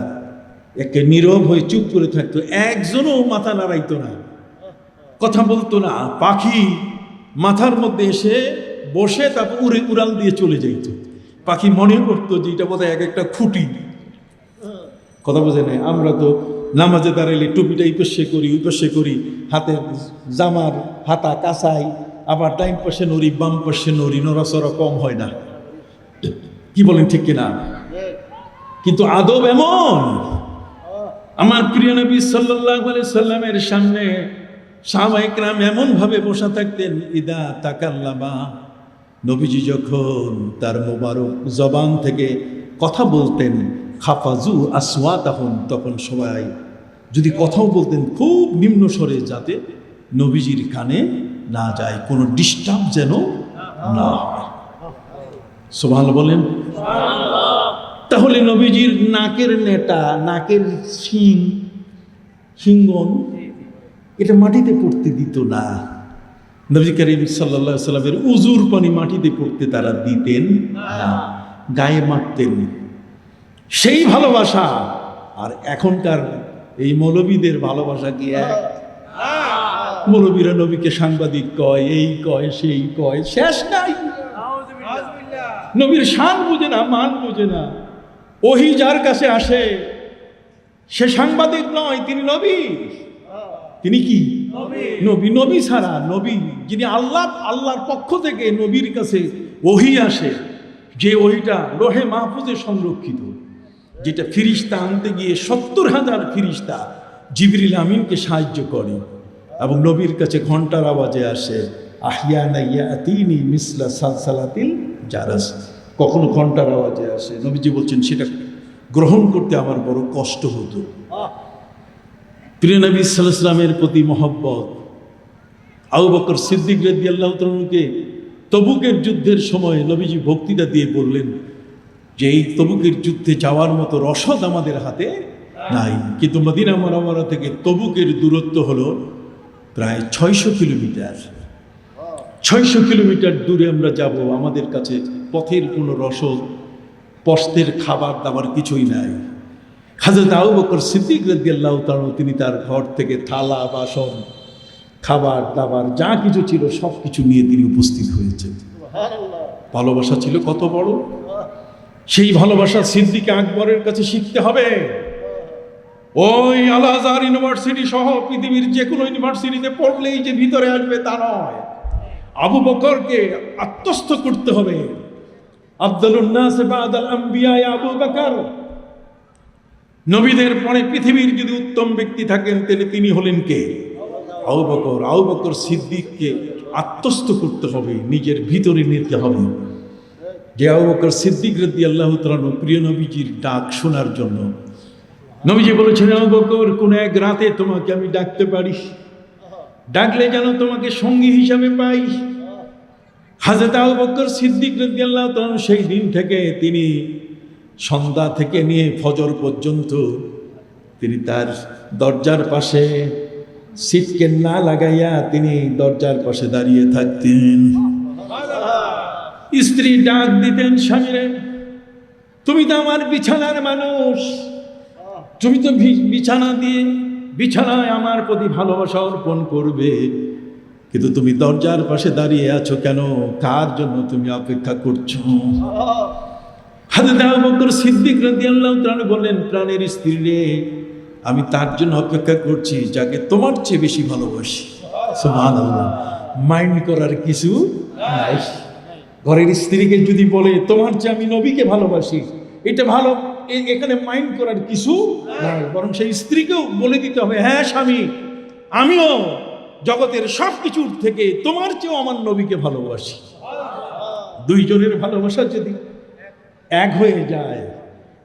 A: একে নীরব হয়ে চুপ করে থাকতো, একজনও মাথা নাড়াইতো না, কথা বলতো না। পাখি মাথার মধ্যে এসে বসে তারপর উড়াল দিয়ে চলে যাইত। পাখি মনে করতো যে এটা বোধহয় এক একটা খুঁটি। কথা বোঝে নাই? আমরা তো নামাজে দাঁড়াইলে টুপিটা এই পাশে করি, ওই পাশে করি, হাতের জামার হাতা কাঁচাই, আবার ডাইন পাশে নড়ি, বাম পাশে নড়ি, নড়াচড়া কম হয় না। কি বলেন, ঠিক কিনা? কিন্তু আদব এমন, আমার প্রিয় নবী সাল্লাল্লাহু আলাইহি সাল্লামের সামনে সাহাবায়ে কেরাম এমন ভাবে বসা থাকতেন, ইদা তাকাল্লামা, নবীজি যখন তার মোবারক জবান থেকে কথা বলতেন, খাফাজু আসওয়াতাহুম, তখন সবাই যদি কথাও বলতেন খুব নিম্ন স্বরে, যাতে নবীজির কানে না যায়, কোনো ডিস্টার্ব যেন না হয়। সুবহানাল্লাহ বলেন। তাহলে নবীজির নাকের নেটা, নাকের শিং, শিঙ্গন, এটা মাটিতে পড়তে দিত না। নবী করিম সাল্লাল্লাহু আলাইহি সাল্লামের উযুর পানি মাটিতে পড়তে তারা দিতেন না, গায়ে মাখতেন। সেই ভালোবাসা আর এখনকার এই মৌলবীদের ভালোবাসা কি এক? মৌলবীরা নবীকে সাংবাদিক কয়, এই কয়, সেই কয়, শেষ নাই। নবীর শান বুঝে না, মান বুঝে না। ওহী যার কাছে আসে সে সাংবাদিক নয়, তিনি নবী। তিনি কি? নবী। নবী ছাড়া, নবী যিনি আল্লাহর পক্ষ থেকে নবীর কাছে ওহী আসে, যে ওহীটা লোহে মাহফুজে সংরক্ষিত, যেটা ফিরিস্তা আনতে গিয়ে ৭০,০০০ ফিরিস্তা জিবরিল আমিনকে সাহায্য করে, এবং নবীর কাছে ঘন্টার আওয়াজে আসে, আহিয়ানা ইয়াতিনি মিসলা সালসালাতিল জারাস, কখনো ঘন্টার আওয়াজে আসে। নবীজি বলছেন সেটা গ্রহণ করতে আমার বড় কষ্ট হতো। প্রিয় নবী সাল্লাল্লাহু আলাইহি ওয়াসাল্লামের প্রতি মহব্বত আবু বকর সিদ্দিক রাদিয়াল্লাহু তাআলাকে তবুকের যুদ্ধের সময় নবীজি বক্তৃতা দিয়ে বললেন যে এই তবুকের যুদ্ধে যাওয়ার মতো রসদ আমাদের হাতে নাই, কিন্তু মদিনা মুনাওয়ারা থেকে তবুকের দূরত্ব হলো প্রায় 600 কিলোমিটার। 600 কিলোমিটার দূরে আমরা যাব, আমাদের কাছে পথের কোনো রসদ, পস্তের খাবার দাবার কিছুই নাই। হযরত আবু বকর সিদ্দিক রাদিয়াল্লাহু তাআলা তিনি তার ঘর থেকে থালা বাসন খাবার দাবার যা কিছু ছিল সব কিছু নিয়ে তিনি উপস্থিত হয়েছেন। ভালোবাসা ছিল কত বড়! সেই ভালোবাসা সিদ্দিক আকবরের কাছে শিখতে হবে। ওই আল আজহার ইউনিভার্সিটি সহ পৃথিবীর যে কোনো ইউনিভার্সিটিতে পড়লেই যে ভিতরে আসবে তা নয়, আবু বকরকে আত্মস্থ করতে হবে। আফদালুন নাস বাদাল আম্বিয়া আবু বকর, নবীদের পরে পৃথিবীর যদি উত্তম ব্যক্তি থাকেন তাহলে তিনি হলেন কে? আবু বকর। আবু বকর সিদ্দিককে আত্মস্থ করতে হবে, নিজের ভিতরে নিতে হবে। যে আবু বকর সিদ্দিক রাদিয়াল্লাহু তাআলা প্রিয় নবীজির ডাক শোনার জন্য নবীজি বলেছেন, আবু বকর কোন এক রাতে তোমাকে আমি ডাকতে পারি, ডাকলে যেন তোমাকে সঙ্গী হিসাবে পাই। হযরত আবু বকর সিদ্দিক রাদিয়াল্লাহু তাআলা সেই দিন থেকে তিনি সন্ধ্যা থেকে নিয়ে ফজর পর্যন্ত তিনি তার দরজার পাশে সিটকে না লাগাইয়া তিনি দরজার পাশে দাঁড়িয়ে থাকতেন। স্ত্রী ডাক দিতেন স্বামীরে, তুমি তো আমার বিছানার মানুষ, তুমি তো বিছানায় আমার প্রতি ভালোবাসা অর্পণ করবে, কিন্তু তুমি দরজার পাশে দাঁড়িয়ে আছো কেন? কার জন্য তুমি অপেক্ষা করছো? হযরত আবু বকর সিদ্দিক রাদিয়াল্লাহু তাআলা বললেন, প্রাণের স্ত্রী রে, আমি তার জন্য অপেক্ষা করছি যাকে তোমার চেয়ে বেশি ভালোবাসি। সুবহানাল্লাহ, মাইন্ড করার কিছু নাই। ঘরের স্ত্রীকে যদি বলে তোমার চেয়ে আমি নবীকে ভালোবাসি, এটা ভালো, এখানে মাইন্ড করার কিছু নাই, বরং সেই স্ত্রীকেও বলে দিতে হবে, হ্যাঁ স্বামী, আমিও জগতের সব কিছুর থেকে তোমার চেয়েও আমার নবীকে ভালোবাসি। দুইজনের ভালোবাসা যদি এক হয়ে যায়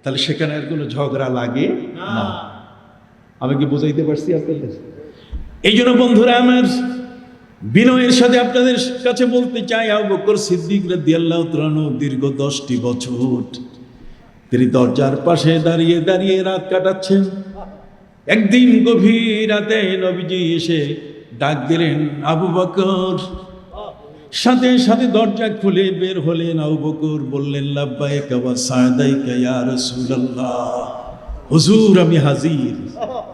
A: তাহলে সেখানে আর কোনো ঝগড়া লাগে না। আমি কি বুঝাইতে পারছি আপনাদের? এই জন্য বন্ধুরা আমার, বিনয়ের সাথে আপনাদের কাছে বলতে চাই, আবু বকর সিদ্দিক রাদিয়াল্লাহু তাআলা দীর্ঘ 10টি বছর তিনি দরজার পাশে দাঁড়িয়ে দাঁড়িয়ে রাত কাটাচ্ছেন। একদিন গভীর রাতে নবীজি এসে ডাক দিলেন, আবু বকর। সাথে সাথে দরজা খুলে বের হলেন। আবু বকর বললেন, লাব্বাইকা ওয়া সাদাইকা ইয়া রাসূলুল্লাহ, হুজুর আমি হাজির।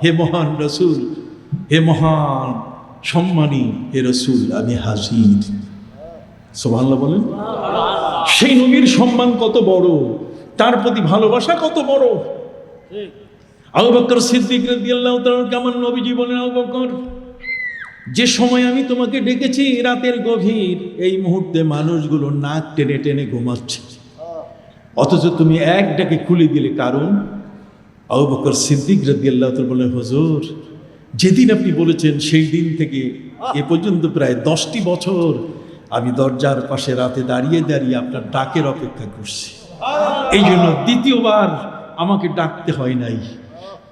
A: হে মহান রাসূল, হে মহান সম্মানী হে রাসূল, আমি হাজির। সুবহানাল্লাহ বলেন। সেই নবীর সম্মান কত বড়, তার প্রতি ভালোবাসা কত বড়। আবু বকর সিদ্দিক রাদিয়াল্লাহু তাআলা কেমন নবীজি বলেন, আবু বকর যে সময় আমি তোমাকে ডেকেছি রাতের গভীর, এই মুহূর্তে মানুষগুলো নাক টেনে টেনে ঘুমাচ্ছে, অথচ তুমি এক ডাকে খুলে দিলে। কারণ আবু বকর সিদ্দিক রাদিয়াল্লাহু তাআলা বলেন, হুজুর যেদিন আপনি বলেছেন সেই দিন থেকে এ পর্যন্ত প্রায় 10টি বছর আমি দরজার পাশে রাতে দাঁড়িয়ে দাঁড়িয়ে আপনার ডাকের অপেক্ষা করছি। এই জন্য দ্বিতীয়বার আমাকে ডাকতে হয় নাই,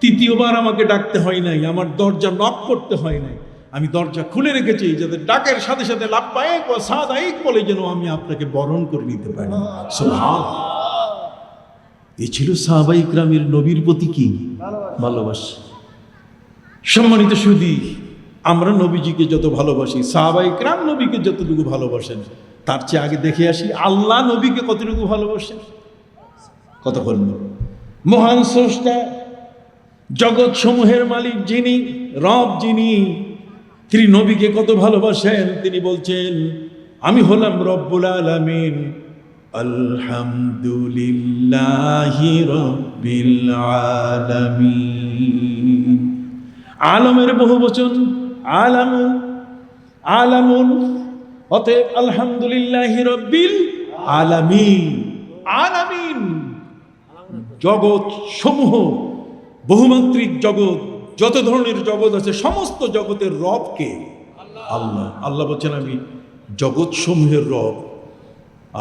A: তৃতীয়বার আমাকে ডাকতে হয় নাই, আমার দরজা নক করতে হয় নাই। আমি দরজা খুলে রেখেছি যাতে ডাকের সাথে সাথে লাব্বাইক ওয়া সাদাইক বলে যেন আমি আপনাকে বরণ করে নিতে পারি। সুবহানাল্লাহ। এই ছিল সাহাবায়ে ইকরামের নবীর প্রতি কি ভালোবাসা। সম্মানিত সুধী, আমরা নবীজিকে যত ভালোবাসি, সাহাবায়ে ইকরাম নবীকে যতটুকু ভালোবাসেন, তার চেয়ে আগে দেখে আসি আল্লাহ নবীকে কতটুকু ভালোবাসেন। কত বলব, মহান স্রষ্টা, জগৎ সমূহের মালিক যিনি, রব যিনি, তিনি নবীকে কত ভালোবাসেন। তিনি বলছেন, আমি হলাম রব্বুল আলামিন, আলহামদুলিল্লাহি রাব্বিল আলামিন। আলমের বহু বচন আলামু, আলামুন, অতএব আলহামদুলিল্লাহি রাব্বিল আলামিন। আলামিন জগৎ সমূহ, বহুমাত্রিক জগৎ, যত ধরনের জগৎ আছে সমস্ত জগতের রব কে? আল্লাহ। আল্লাহ বলছেন আমি জগৎ সমূহের রব,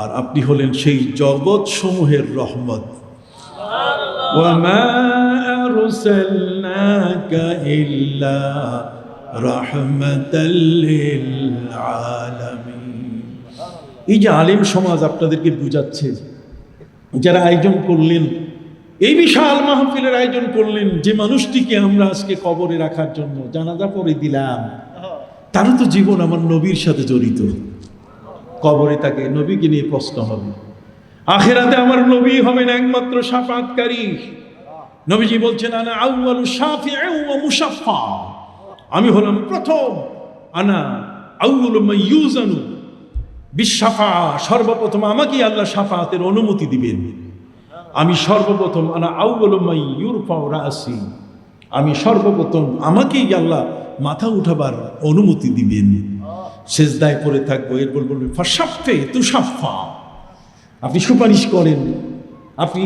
A: আর আপনি হলেন সেই জগৎ সমূহের রহমত। ওয়া মা আরসালনাকা ইল্লা রাহমাতাল লিল আলামিন। এই যে আলেম সমাজ আপনাদেরকে বুঝাচ্ছে, যারা আয়োজন করলেন, এই বিশাল মাহফিলের আয়োজন করলেন, যে মানুষটিকে আমরা আজকে কবরে রাখার জন্য জানাজা পড়ে দিলাম, তারও তো জীবন আমার নবীর সাথে জড়িত। কবরে তাকে নবীকে নিয়ে প্রশ্ন হবে, আখিরাতে আমার নবী হবেন একমাত্র শাফাআতকারী। নবীজি বলছেন, আনা আউয়ালু শাফিউ ওয়া মুশাফফা, আমি হলাম প্রথম, আনা আউয়ালু মান ইউজানু বিশাফা, সর্বপ্রথম আমাকেই আল্লাহ শাফাআতের অনুমতি দিবেন। আমি সর্বপ্রথম, আনা আউয়ালু মান ইউরফাউ রাসি, আমি সর্বপ্রথম, আমাকেই আল্লাহ মাথা উঠাবার অনুমতি দিবেন। সেজদায় পড়ে থাকবো, এরপর বলবেন ফাশাফে তুশাফা, আপনি সুপারিশ করেন, আপনি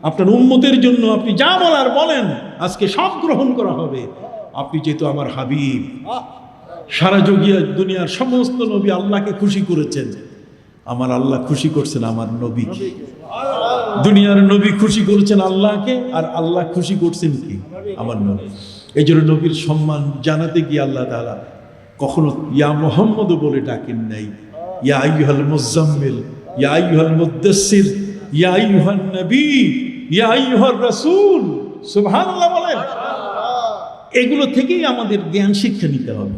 A: আপনার উম্মতের জন্য আপনি যা বলার বলেন, আজকে সব গ্রহণ করা হবে। আপনি যেহেতু আমার হাবিব, সারা জগিয়া দুনিয়ার সমস্ত নবী আল্লাহকে খুশি করেছেন, আমার আল্লাহ খুশি করছেন আমার নবীকে। দুনিয়ার নবী খুশি করেছেন আল্লাহকে, আর আল্লাহ খুশি করছেন কি? আমার নবী। এই জন্য নবীর সম্মান জানাতে গিয়ে আল্লাহ তাআলা কখনো ইয়া মুহাম্মদ বলে ডাকেন নাই, ইয়া আইয়ুহাল মুজাম্মিল, ইয়া আইয়ুহাল মুদ্দাসসির, ইয়া আইয়ুহান নবী, ইয়া আইয়ুহার রাসূল। সুবহানাল্লাহ বলেন। এগুলো থেকেই আমাদের জ্ঞান শিক্ষা নিতে হবে।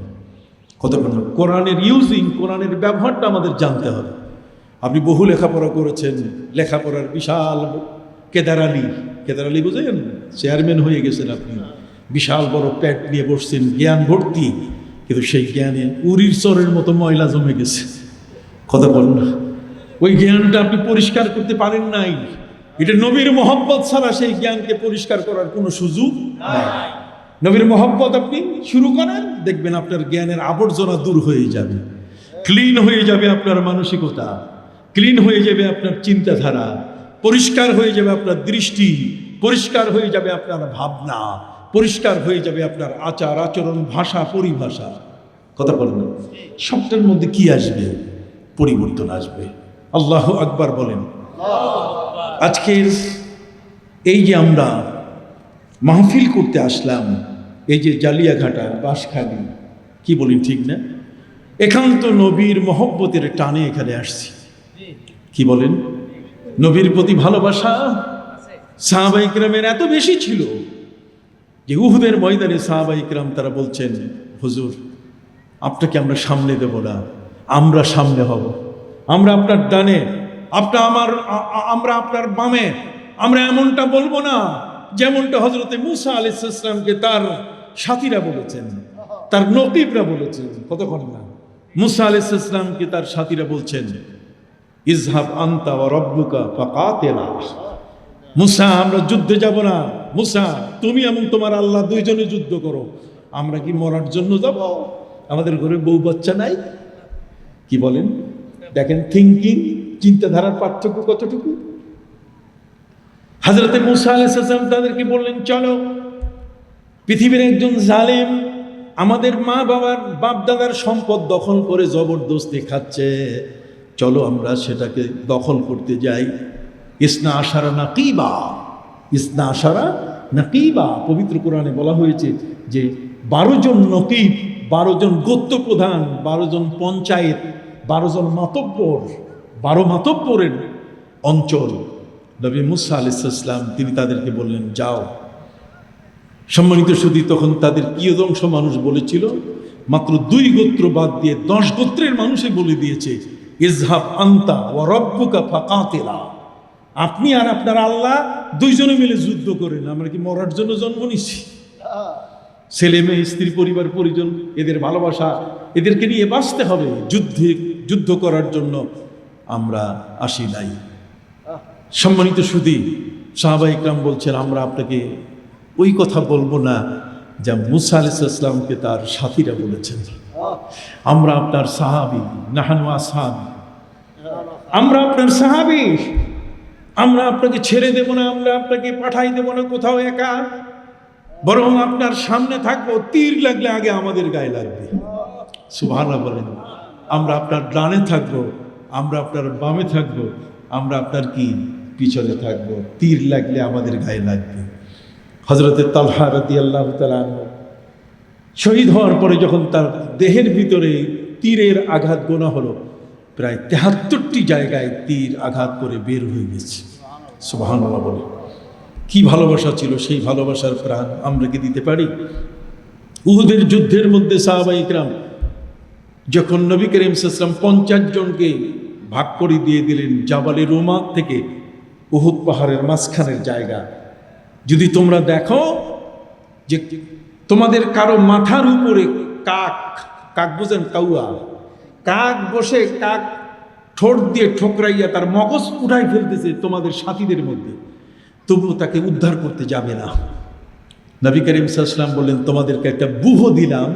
A: কতক্ষণ কোরআনের ইউজিং, কোরআনের ব্যবহারটা আমাদের জানতে হবে। আপনি বহু লেখাপড়া করেছেন, লেখাপড়ার বিশাল কেদার আলী বুঝেন, চেয়ারম্যান হয়ে গেছেন আপনি, বিশাল বড় প্যাট নিয়ে বসছেন, জ্ঞান ভর্তি, কিন্তু সেই জ্ঞানে উরির চরের মতো ময়লা জমে গেছে। কথা বলুন না, ওই জ্ঞানটা আপনি পরিষ্কার করতে পারেন নাই। এটা নবীর মহব্বত ছাড়া সেই জ্ঞানকে পরিষ্কার করার কোনো সুযোগ নাই। নবীর মহব্বত আপনি শুরু করেন, দেখবেন আপনার জ্ঞানের আবর্জনা দূর হয়ে যাবে, ক্লিন হয়ে যাবে আপনার মানসিকতা, ক্লিন হয়ে যাবে আপনার চিন্তাধারা, পরিষ্কার হয়ে যাবে আপনার দৃষ্টি, পরিষ্কার হয়ে যাবে আপনার ভাবনা, পরিষ্কার হয়ে যাবে আপনার আচার আচরণ, ভাষা পরিভাষা। কথা বলেন, সবটার মধ্যে কি আসবে? পরিবর্তন আসবে। আল্লাহু আকবার বলেন। আজকের এই যে আমরা মাহফিল করতে আসলাম, এই যে জালিয়াঘাটা, বাঁশখালী, কি বলি ঠিক না? একান্ত নবীর মহব্বতের টানে এখানে আসছি। কি বলেন? নবীর প্রতি ভালোবাসা সাহাবায়ে কেরামের এত বেশি ছিল যে উহুদের ময়দানে সাহাবায়ে কেরাম তারা বলছেন, হুজুর আপনাকে আমরা সামনে দেব না, আমরা সামনে হব, আমরা আপনার ডানে, আমরা আপনার বামে, আমরা এমনটা বলবো না যেমনটা হযরতে মূসা আলাইহিস সালামকে তার সাথীরা বলেছেন, তার নকিবরা বলেছেন। কতক্ষণ না মূসা আলাইহিস সালামকে তার সাথীরা বলছেন, ইযহাব আনতা ওয়া রাব্বুকা ফাকাতিলা, মূসা আমরা যুদ্ধে যাব না, মূসা তুমি এবং তোমার আল্লাহ দুইজনে যুদ্ধ করো, আমরা কি মরার জন্য যাব? আমাদের ঘরে বউ বাচ্চা নাই? কি বলেন? দেখেন থিঙ্কিং, চিন্তাধারার পার্থক্য কতটুকু। হযরতে মূসা আলাইহিস সালাম তাদেরকে বললেন, চলো, পৃথিবীর একজন জালেম আমাদের মা বাবার বাপ দাদার সম্পদ দখল করে জবরদস্তি খাচ্ছে, চলো আমরা সেটাকে দখল করতে যাই। ইসনা আশারা নাকিবা, ইসনা আশারা নাকিবা, পবিত্র কোরআনে বলা হয়েছে যে 12 জন নকিব, 12 জন গোত্র প্রধান, 12 জন পঞ্চায়েত, 12 জন মাতব্বর, 12 মাতব্বরের অঞ্চল। নবী মূসা আলাইহিস সালাম তিনি তাদেরকে বললেন, যাও। সম্মানিত সুধী, তখন তাদের কিয়দংশ মানুষ বলেছিল, মাত্র 2 গোত্র বাদ দিয়ে 10 গোত্রের মানুষই বলে দিয়েছে, ইযহাব আনতা ওয়া রাব্বুকা ফাকাতিলা, আপনি আর আপনার আল্লাহ দুইজনে মিলে যুদ্ধ করেন। আমরা কি মরার জন্য জন্ম নিছি? ছেলে মেয়ে, স্ত্রী, পরিবার পরিজন, এদের ভালোবাসা, এদেরকে নিয়ে বাঁচতে হবে, যুদ্ধ করার জন্য আমরা আসি নাই। সম্মানিত সুধী, সাহাবায়ে কেরাম বলছেন, আমরা আপনাকে ওই কথা বলবো না যা মূসা আলাইহিস সালামকে তার সাথীরা বলেছেন। আমরা আপনার সাহাবী, নাহানু আসহাবী, আমরা আপনার সাহাবী, আমরা আপনাকে ছেড়ে দেব না, আমরা আপনাকে পাঠাই দেব না কোথাও একা, বরং আপনার সামনে থাকবো, তীর লাগলে আগে আমাদের গায়ে লাগবে। সুবহানাল্লাহ বলেন। আমরা আপনার ডানে থাকবো, আমরা আপনার বামে থাকবো, আমরা আপনার কি পিছনে থাকবো, তীর লাগলে আমাদের গায়ে লাগবে। হযরতে তালহা রাদিয়াল্লাহু তাআলা আনহু শহীদ হওয়ার পরে যখন তার দেহের ভিতরে তীরের আঘাত গোনা হলো, প্রায় ৭৩টি জায়গায় তীর আঘাত করে বের হয়ে গেছে। সুবহানাল্লাহ বলে। কি ভালোবাসা ছিল, সেই ভালোবাসার প্রাণ আমরা কি দিতে পারি? উহুদের যুদ্ধের মধ্যে সাহাবায়ে কিরাম যখন নবী করিম সাল্লাল্লাহু আলাইহি ওয়াসাল্লাম 50 জনকে ভাগ করে দিয়ে দিলেন জাবালে রুমাত থেকে উহুদ পাহাড়ের মাঝখানের জায়গা, যদি তোমরা দেখো যে তোমাদের কারো মাথার উপরে কাক বোঝেন, কাউয়া, কাক বসে কাক ঠোঁট দিয়ে ঠোকরাইয়া তার মগজ উঠাই ফেলতেছে তোমাদের সাথীদের মধ্যে, তবুও তাকে উদ্ধার করতে যাবে না। নবী করিম সাল্লাল্লাহু আলাইহি ওয়াসাল্লাম বললেন, তোমাদেরকে একটা ব্যূহ দিলাম,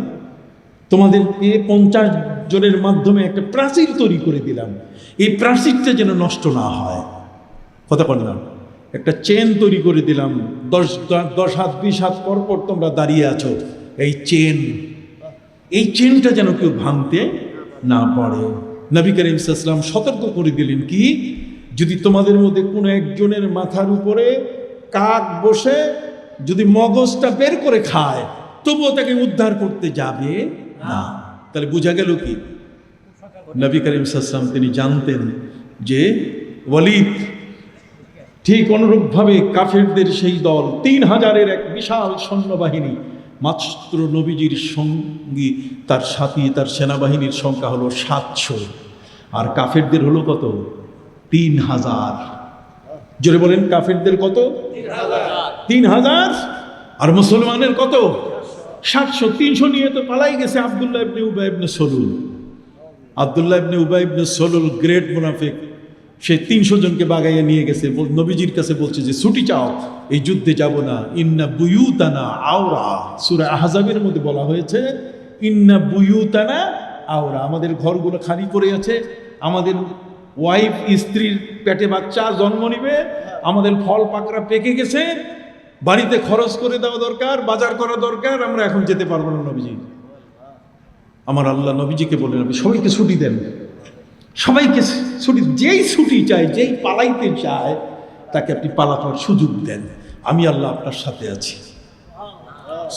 A: তোমাদেরকে 50 জনের মাধ্যমে একটা প্রাচীর তৈরি করে দিলাম, এই প্রাচীরটা যেন নষ্ট না হয়। কথা বললাম, একটা চেন তৈরি করে দিলাম, 10 হাত 20 হাত পর পর তোমরা দাঁড়িয়ে আছো, এই চেনটা যেন কেউ ভাঙতে না পারে। নবী করিম সাল্লাল্লাহু আলাইহি ওয়াসাল্লাম সতর্ক করে দিলেন কি, যদি তোমাদের মধ্যে কোনো একজনের মাথার উপরে কাক বসে যদি মগজটা বের করে খায়, তবুও তাকে উদ্ধার করতে যাবে না। তাহলে বোঝা গেল কি, নবী করিম সাল্লাল্লাহু আলাইহি ওয়াসাল্লাম তিনি জানতেন যে ওয়ালিদ ঠিক অনুরূপভাবে কাফেরদের সেই দল 3000-এর এক বিশাল সৈন্যবাহিনী, মাত্র নবীজির সঙ্গী তার সাথী তার সেনাবাহিনীর সংখ্যা হলো 700, আর কাফেরদের হলো কত? 3000। জোরে বলেন, কাফেরদের কত? 3000। আর মুসলমানের কত? 700। 300 নিয়ে তো পালাই গেছে আব্দুল্লাহ ইবনে উবাই ইবনে সলুল। আব্দুল্লাহ ইবনে উবাই ইবনে সলুল গ্রেট মুনাফিক, সে 300 জনকে বাগাইয়া নিয়ে গেছে, নবীজির কাছে বলছে যে ছুটি চাও, এই যুদ্ধে যাব না। ইন্না বুয়ুতানা আওরা, সূরা আহজাবের মধ্যে বলা হয়েছে ইন্না বুয়ুতানা আওরা, আমাদের ঘরগুলো খালি পড়ে আছে, আমাদের ওয়াইফ স্ত্রীর পেটে বাচ্চা জন্ম নিবে, আমাদের ফল পাকড়া পেকে গেছে, বাড়িতে খরচ করে দেওয়া দরকার, বাজার করা দরকার, আমরা এখন যেতে পারবো না নবীজি। আমার আল্লাহ নবীজিকে বললেন, আপনি সবাইকে ছুটি দেন, সবাইকে ছুটি, যেই ছুটি চায়, যেই পালাইতে চায় তাকে আপনি পালানোর সুযোগ দেন, আমি আল্লাহ আপনার সাথে আছি।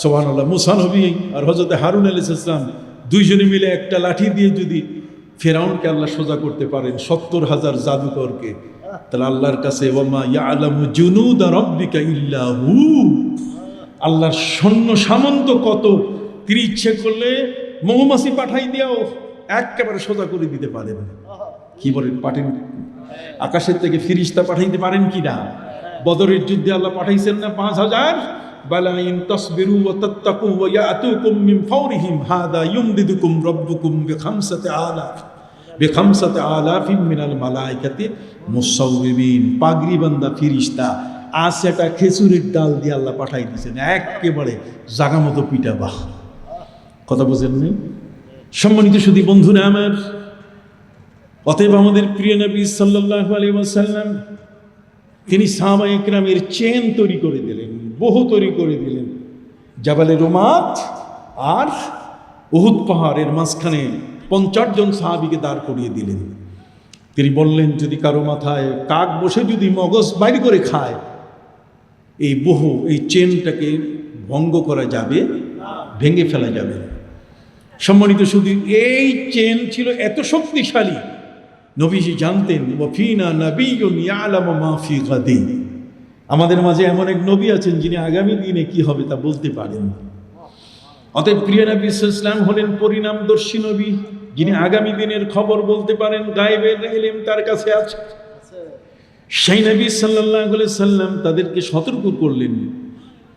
A: সুবহানাল্লাহ। মুসা নবী আর হযরত হারুন আলাইহিস সালাম দুইজনে মিলে একটা লাঠি দিয়ে যদি ফেরাউনকে আল্লাহ সোজা করতে পারেন, 70,000 জাদুকরকে, তাহলে আল্লাহর কাছে ওয়ামা ইয়ালামু জুনুদা রাব্বিকা ইল্লা হু, আল্লাহর সৈন্য সামন্ত কত, তিনি ইচ্ছে করলে মৌমাছি পাঠাই দিয়েও একেবারে সোজা করে দিতে পারেন। কি বলেন, পাঠান? আকাশের থেকে ফিরিস্তা পাঠাইতে পারেন কি না? বদরের যুদ্ধে আল্লাহ পাঠাইছেন না 5000? বালা ইন তাসবিরু ওয়া তাত্তাকু ওয়া ইয়াতুকুম মিন ফাওরিহিম হাদা ইউমদিদুকুম রাব্বুকুম বিখামসাতি আলাফিন মিনাল মালাইকাতি মুসাউবিবিন। পাগড়ি বান্দা ফিরিস্তা আছেটা খেজুরের ডাল দিয়ে আল্লাহ পাঠাই দিয়েছেন, একেবারে জাগা মতো পিটাবা। কথা বুঝেননি? সম্মানিত সুধী বন্ধুরা আমার, অতএব আমাদের প্রিয় নবী সাল্লাল্লাহু আলাইহি ওয়াসাল্লাম তিনি সাহাবায়ে কেরামের চেন তৈরি করে দিলেন, বহু তৈরি করে দিলেন, জাবালে রুমাত আর উহুদ পাহাড়ের মাঝখানে 50 জন সাহাবীকে দাঁড় করিয়ে দিলেন। তিনি বললেন, যদি কারো মাথায় কাক বসে যদি মগজ বাইর করে খায়, এই বহু এই চেনটাকে ভঙ্গ করা যাবে, ভেঙে ফেলা যাবে। সম্মানিত শুধু এই চেন ছিল এত শক্তিশালী, নবীজি জানতেন ওয়াফিনা নাবিয়্যুন ইয়ালামু মা ফি গাদিন, আমাদের মাঝে এমন এক নবী আছেন যিনি আগামী দিনে কি হবে তা বলতে পারেন। অতএব প্রিয় নবী সাল্লাল্লাহু আলাইহি ওয়াসাল্লাম হলেন পরিণামদর্শী নবী, যিনি আগামী দিনের খবর বলতে পারেন, গায়েবের ইলম তার কাছে আছে। সেই নবী সাল্লাল্লাহু আলাইহি ওয়াসাল্লাম তাদেরকে সতর্ক করলেন,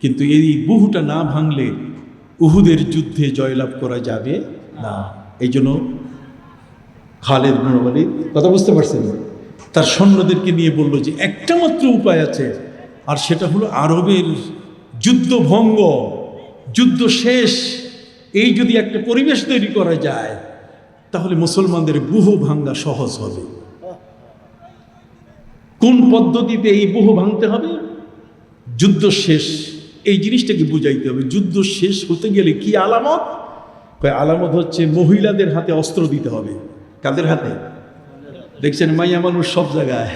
A: কিন্তু এই বহুটা না ভাঙলে উহুদের যুদ্ধে জয়লাভ করা যাবে না। এই জন্য খালিদ বিন ওয়ালিদ, কথা বুঝতে পারছেন, তার সৈন্যদেরকে নিয়ে বলল যে একটা মাত্র উপায় আছে, আর সেটা হলো আরবের যুদ্ধ ভঙ্গ, যুদ্ধ শেষ। এই যদি একটা পরিবেশ তৈরি করা যায়, তাহলে মুসলমানদের বহু ভাঙ্গা সহজ হবে। কোন পদ্ধতিতে এই বহু ভাঙতে হবে? যুদ্ধ শেষ, এই জিনিসটাকে বুঝাইতে হবে। যুদ্ধ শেষ হতে গেলে কি আলামত? আলামত হচ্ছে মহিলাদের হাতে অস্ত্র দিতে হবে। কাদের হাতে? দেখছেন মাইয়া মানুষ সব জায়গায়,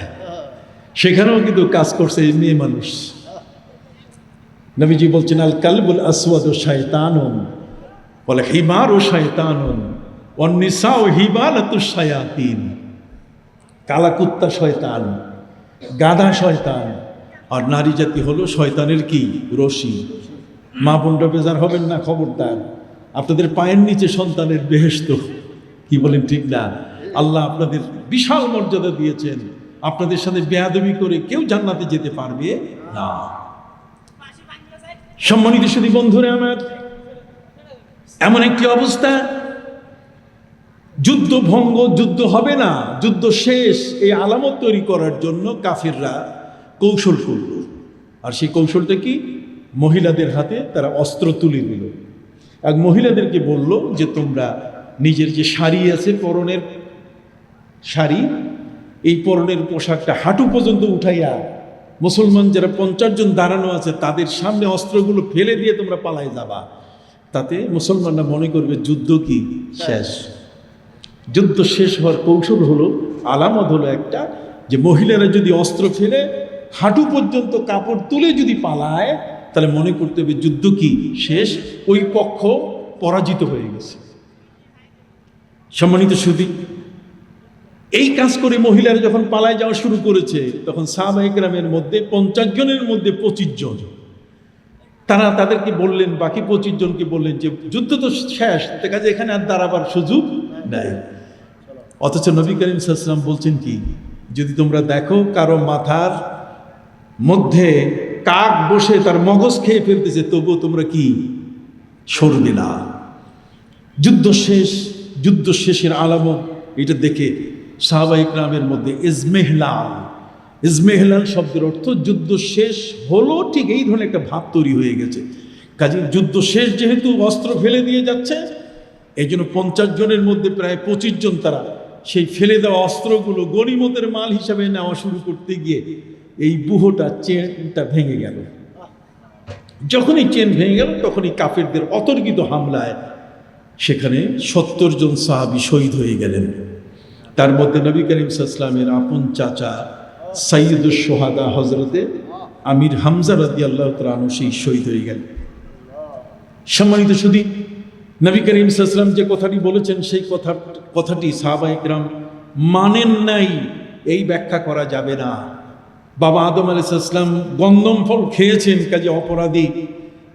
A: সেখানেও কিন্তু কাজ করছে মেয়ে মানুষ। নবীজি বলছেন আল কালবুল আসওয়াদু শায়তানুন, বলে হিমার ও শয়তানুন অন্নিসা ও হিবালাতুশ শায়াতিন, কালা কুত্তা শয়তান, গাধা শয়তান, আর নারী জাতি হলো শয়তানের কি রশি। মা বোনরা বেজার হবেন না, খবরদার। আপনাদের পায়ের নিচে সন্তানের বেহেশত, কি বলেন ঠিক না? আল্লাহ আপনাদের বিশাল মর্যাদা দিয়েছেন, আপনাদের সাথে বেয়াদবি করে কেউ জান্নাতে যেতে পারবে না। সম্মানিত সুধী বন্ধুরা আমার, এমন একটি অবস্থা, যুদ্ধ ভঙ্গ, যুদ্ধ হবে না, যুদ্ধ শেষ, এই আলামত তৈরি করার জন্য কাফিররা কৌশল করল। আর সেই কৌশলটা কি? মহিলাদের হাতে তারা অস্ত্র তুলে দিল। এক মহিলাদেরকে বলল যে তোমরা নিজের যে শাড়ি আছে, পরনের শাড়ি, এই পরনের পোশাকটা হাঁটু পর্যন্ত উঠাইয়া মুসলমান যারা 50 জন দাঁড়ানো আছে তাদের সামনে অস্ত্রগুলো ফেলে দিয়ে তোমরা পালাই যাবা। তাতে মুসলমানরা মনে করবে যুদ্ধ কি শেষ। যুদ্ধ শেষ হওয়ার কৌশল হলো, আলামত হলো একটা, যে মহিলারা যদি অস্ত্র ফেলে হাঁটু পর্যন্ত কাপড় তুলে যদি পালায়, তাহলে মনে করতে হবে যুদ্ধ কি শেষ, ওই পক্ষ পরাজিত হয়ে গেছে। সম্মানিত সুধী, এই কাজ করে মহিলারা যখন পালায় যাওয়া শুরু করেছে, তখন সাহাবায়ে কেরামের মধ্যে 50 জনের মধ্যে 25 জন তারা তাদেরকে বললেন, বাকি 25 জনকে বললেন যে যুদ্ধ তো শেষ, দেখা যায় এখানে আর দাঁড়াবার সুযোগ নাই। অথচ নবী করিম সাল্লাল্লাহু আলাইহি ওয়াসাল্লাম বলছেন কি, যদি তোমরা দেখো কারো মাথার মধ্যে কাক বসে তার মগজ খেয়ে ফেলতেছে, তবুও তোমরা কি সরবে না। যুদ্ধ শেষ, যুদ্ধ শেষের আলামত এটা দেখে সাহাবায়ে কেরামের মধ্যে ইজমেহলাল, ইজমেহলাল শব্দের অর্থ যুদ্ধ শেষ হলো, ঠিক এই ধরনের একটা ভাব তৈরি হয়ে গেছে। কাজে যুদ্ধ শেষ যেহেতু অস্ত্র ফেলে দিয়ে যাচ্ছে, এই জন্য 50 জনের মধ্যে প্রায় 25 জন তারা সেই ফেলে দেওয়া অস্ত্রগুলো গনিমতের মাল হিসাবে নেওয়া শুরু করতে গিয়ে এই বুহোটা, চেনটা ভেঙে গেল। যখনই চেন ভেঙে গেল, তখনই কাফেরদের অতর্কিত হামলায় সেখানে 70 জন সাহাবী শহীদ হয়ে গেলেন। তার মধ্যে নবী করিম সাল্লাল্লাহু আলাইহি ওয়াসাল্লামের আপন চাচা সাইয়্যিদুশ শুহাদা হযরতে আমির হামজা রাদিয়াল্লাহু তাআলা আনহু সেই শহীদ হয়ে গেলেন। সম্মানিত সুধী, নবী করিম সাল্লাল্লাহু আলাইহি ওয়াসাল্লাম যে কথাটি বলেছেন, সেই কথাটি সাহাবায়ে কেরাম মানেন নাই, এই ব্যাখ্যা করা যাবে না। বাবা আদম আলাইহিস সালাম গন্ধম ফল খেয়েছেন, কাজে অপরাধী,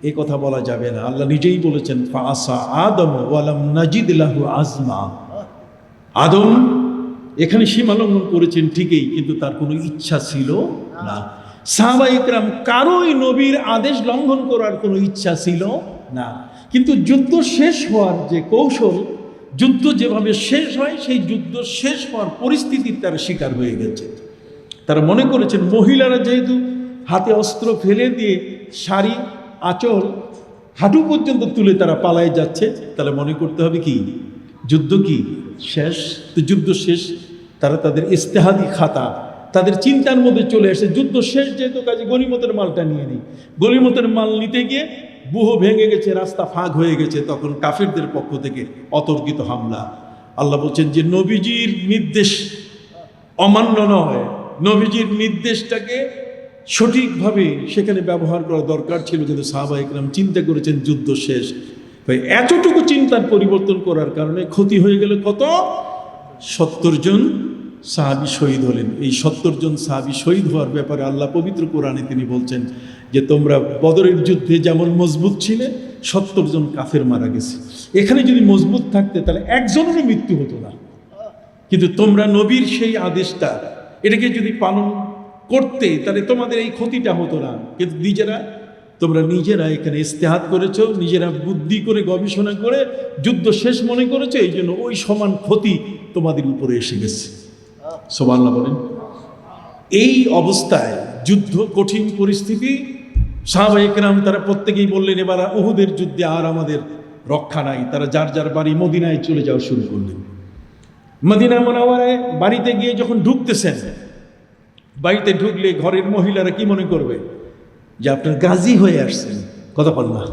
A: এই কথা বলা যাবে না। আল্লাহ নিজেই বলেছেন, ফাআসা আদম ওয়া লাম নাজিদ লাহু আজমা। আদম এখানে সীমা লঙ্ঘন করেছেন ঠিকই, কিন্তু তার কোনো ইচ্ছা ছিল না। সাহাবায়ে কেরাম কারোই নবীর আদেশ লঙ্ঘন করার কোনো ইচ্ছা ছিল না। কিন্তু যুদ্ধ শেষ হওয়ার যে কৌশল, যুদ্ধ যেভাবে শেষ হয়, সেই যুদ্ধ শেষ হওয়ার পরিস্থিতির তারা শিকার হয়ে গেছে। তারা মনে করেছেন মহিলারা যেহেতু হাতে অস্ত্র ফেলে দিয়ে শাড়ি, আঁচল হাঁটু পর্যন্ত তুলে তারা পালায় যাচ্ছে, তাহলে মনে করতে হবে কি যুদ্ধ কি শেষ। তো যুদ্ধ শেষ, তারা তাদের ইস্তেহাদি খাতা, তাদের চিন্তার মধ্যে চলে আসে, যুদ্ধ শেষ যেহেতু, কাজে গনিমতের মালটা নিয়ে নিই। গনিমতের মাল নিতে গিয়ে বুহ ভেঙে গেছে, রাস্তা ফাঁক হয়ে গেছে, তখন কাফিরদের পক্ষ থেকে অতর্কিত হামলা। আল্লাহ বলছেন যে নবীজির নির্দেশ অমান্য নয়, নবীজির নির্দেশটাকে সঠিকভাবে সেখানে ব্যবহার করা দরকার ছিল। কিন্তু সাহাবায়ে কেরাম চিন্তা করেছেন যুদ্ধ শেষ, এতটুকু চিন্তার পরিবর্তন করার কারণে ক্ষতি হয়ে গেল কত? 70 জন সাহাবী শহীদ হলেন। এই 70 জন সাহাবী শহীদ হওয়ার ব্যাপারে আল্লাহ পবিত্র কোরআনে তিনি বলছেন যে তোমরা বদরের যুদ্ধে যেমন মজবুত ছিলে, 70 জন কাফের মারা গেছে। এখানে যদি মজবুত থাকতে তাহলে একজনেরও মৃত্যু হতো না। কিন্তু তোমরা নবীর সেই আদেশটা, এটাকে যদি পালন করতে, তাহলে তোমাদের এই ক্ষতিটা হতো না। কিন্তু তোমরা নিজেরা এখানে ইস্তেহাদ করেছো, নিজেরা বুদ্ধি করে গবেষণা করে যুদ্ধ শেষ মনে করেছো, এই জন্য ওই সমান ক্ষতি তোমাদের উপরে এসে গেছে। সুবহানাল্লাহ বলেন। এই অবস্থায় যুদ্ধ, কঠিন পরিস্থিতি, সাহাবায়ে কেরাম তারা প্রত্যেকেই বললেন এবার উহুদের যুদ্ধে আর আমাদের রক্ষা নাই। তারা যার যার বাড়ি মদিনায় চলে যাওয়া শুরু করলেন। মদিনা মুনাওয়ারায় বাড়িতে গিয়ে যখন ঢুকতেছেন, বাড়িতে ঢুকলে ঘরের মহিলারা কি মনে করবে? যে আপনার গাজী হয়ে আসছেন। কথা বল না,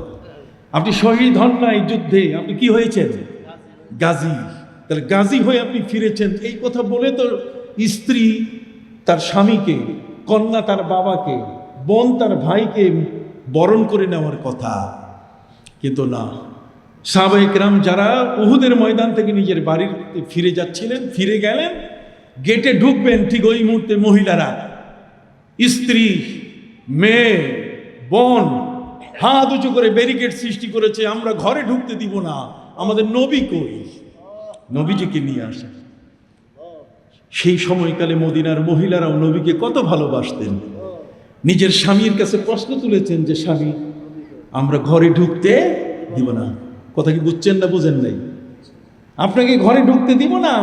A: আপনি শহীদ হন না এই যুদ্ধে, আপনি কি হয়েছেন? গাজী। তাহলে গাজী হয়ে আপনি ফিরেছেন, এই কথা বলে তো স্ত্রী তার স্বামীকে, কন্যা তার বাবাকে, বোন তার ভাইকে বরণ করে নেওয়ার কথা। কিন্তু না, সাহাবায়ে কেরাম যারা উহুদের ময়দান থেকে নিজের বাড়ির ফিরে যাচ্ছিলেন, ফিরে গেলেন, গেটে ঢুকবেন, ঠিক ওই মুহূর্তে মহিলারা, স্ত্রী, মেয়ে, বোন হাত উঁচু করে ব্যারিকেড সৃষ্টি করেছে, আমরা ঘরে ঢুকতে দিব না, আমাদের নবী কই, নবীজিকে নিয়ে আসা। সেই সময়কালে মদিনার মহিলারাও নবীকে কত ভালোবাসতেন। নিজের স্বামীর কাছে প্রশ্ন তুলেছেন যে স্বামী, আমরা ঘরে ঢুকতে দিব না। কথা কি বুঝছেন না বুঝেন নাই? আপনাকে ঘরে ঢুকতে দিব না,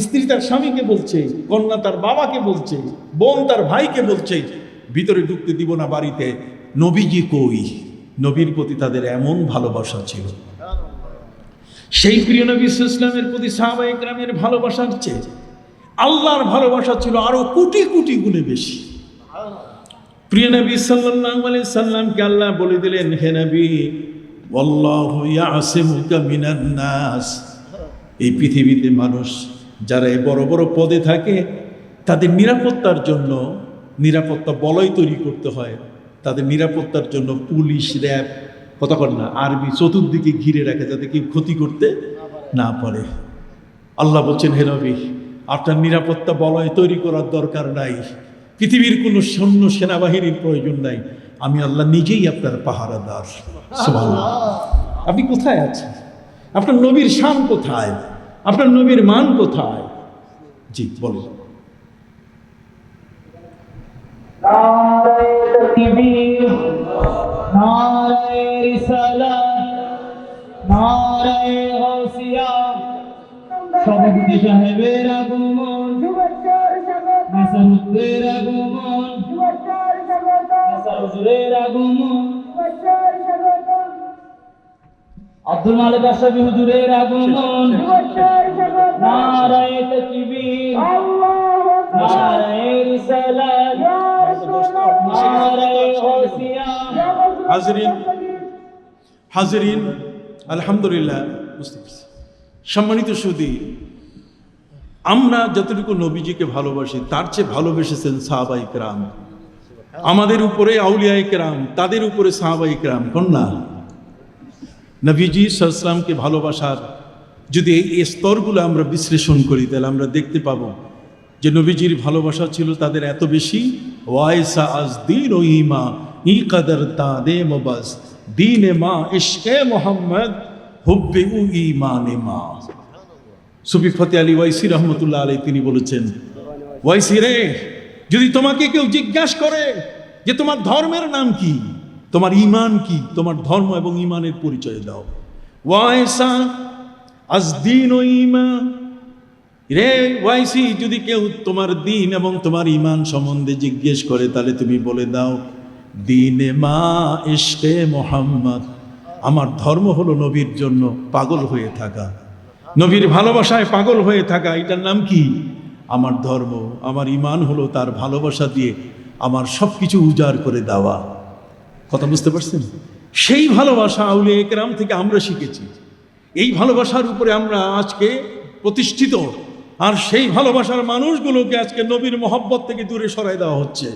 A: স্ত্রী তার স্বামীকে বলছে, কন্যা তার বাবাকে বলছে, বোন তার ভাইকে বলছে, ভিতরে ঢুকতে দিব না বাড়িতে। নবীজি কই? নবীর প্রতি তাদের এমন ভালোবাসা ছিল। সেই প্রিয় নবী সাল্লাল্লাহু আলাইহি ওয়াসাল্লামের প্রতি সাহাবায়ে কেরামের ভালোবাসার চেয়ে আল্লাহর ভালোবাসা ছিল আরো কোটি কোটি গুণে বেশি। প্রিয় নবী সাল্লাল্লাহু আলাইহি সাল্লামকে আল্লাহ বলে দিলেন, হে নবী, ওয়াল্লাহু ইয়াসিমুকা মিনান নাস। এই পৃথিবীতে মানুষ যারা এই বড় বড় পদে থাকে, তাদের নিরাপত্তার জন্য নিরাপত্তা বলয় তৈরি করতে হয়। তাদের নিরাপত্তার জন্য পুলিশ, র্যাব, কথা কর না, আর্মি চতুর্দিকে ঘিরে রাখে যাতে কেউ ক্ষতি করতে না পারে। আল্লাহ বলছেন, হে নবী, আপনার নিরাপত্তা বলয় তৈরি করার দরকার নাই, পৃথিবীর কোনো সৈন্য সেনাবাহিনীর প্রয়োজন নাই, আমি আল্লাহ নিজেই আপনার পাহারাদার। সুবহানাল্লাহ। আপনি কোথায় আছেন? আপনার নবীর শান কোথায়? আপনার নবীর মান কোথায়? জি বলুন।
B: নারায়ে তাকবীর, নারায়ে রিসালাত, নারায়ে গাউসিয়া। সভাপতি সাহেবের আগমন, নেসারুদ্দের আগমন, নেসারুজুরের আগমন, আব্দুল মালিক আশরাফি হুজুরের আগমন। নারায়ে তাকবীর, নারায়ে রিসালাত, নারায়ে গাউসিয়া।
A: হাজরিন, আলহামদুলিল্লাহ, বুঝতে পারছি। সম্মানিত সুধী, আমরা যতটুকু নবীজিকে ভালোবাসি তার চেয়ে ভালোবেসেছেন সাহাবায়ে কেরাম। আমাদের উপরে আউলিয়ায়ে কেরাম, তাদের উপরে সাহাবায়ে কেরাম। কন্যা নবীজি সাল্লাল্লাহু আলাইহি ওয়াসাল্লামকে ভালোবাসার যদি এই স্তরগুলো আমরা বিশ্লেষণ করি, তাহলে আমরা দেখতে পাবো যে নবীজির ভালোবাসা ছিল তাদের এত বেশি। ওয়াইসা আজ দিন ও ইমা ই কদর তাদে মবাস দিনে মা ইশকে মোহাম্মদ হুব্বে উ ইমানে মা। সুফি ফতে আলী ওয়াইসি রহমতুল্লাহ আলাইহি তিনি বলেছেন, ওয়াইসি রে, যদি তোমাকে কেউ জিজ্ঞাসা করে যে তোমার ধর্মের নাম কি, তোমার ঈমান কি, তোমার ধর্ম এবং ঈমানের পরিচয় দাও। ওয়াইসা আজ দিন ও ইমা, রে ওয়াইসি, যদি কেউ তোমার দিন এবং তোমার ঈমান সম্বন্ধে জিজ্ঞেস করে, তাহলে তুমি বলে দাও, দিনে মা ইশকে মোহাম্মদ, আমার ধর্ম হলো নবীর জন্য পাগল হয়ে থাকা, নবীর ভালোবাসায় পাগল হয়ে থাকা। এটার নাম কি? আমার ধর্ম। আমার ঈমান হলো তার ভালোবাসা দিয়ে আমার সব কিছু উজাড় করে দেওয়া। কথা বুঝতে পারছেন? সেই ভালোবাসা আউলিয়া কেরাম থেকে আমরা শিখেছি। এই ভালোবাসার উপরে আমরা আজকে প্রতিষ্ঠিত। আর সেই ভালোবাসার মানুষগুলোকে আজকে নবীর মহব্বত থেকে দূরে সরাই দেওয়া হচ্ছে।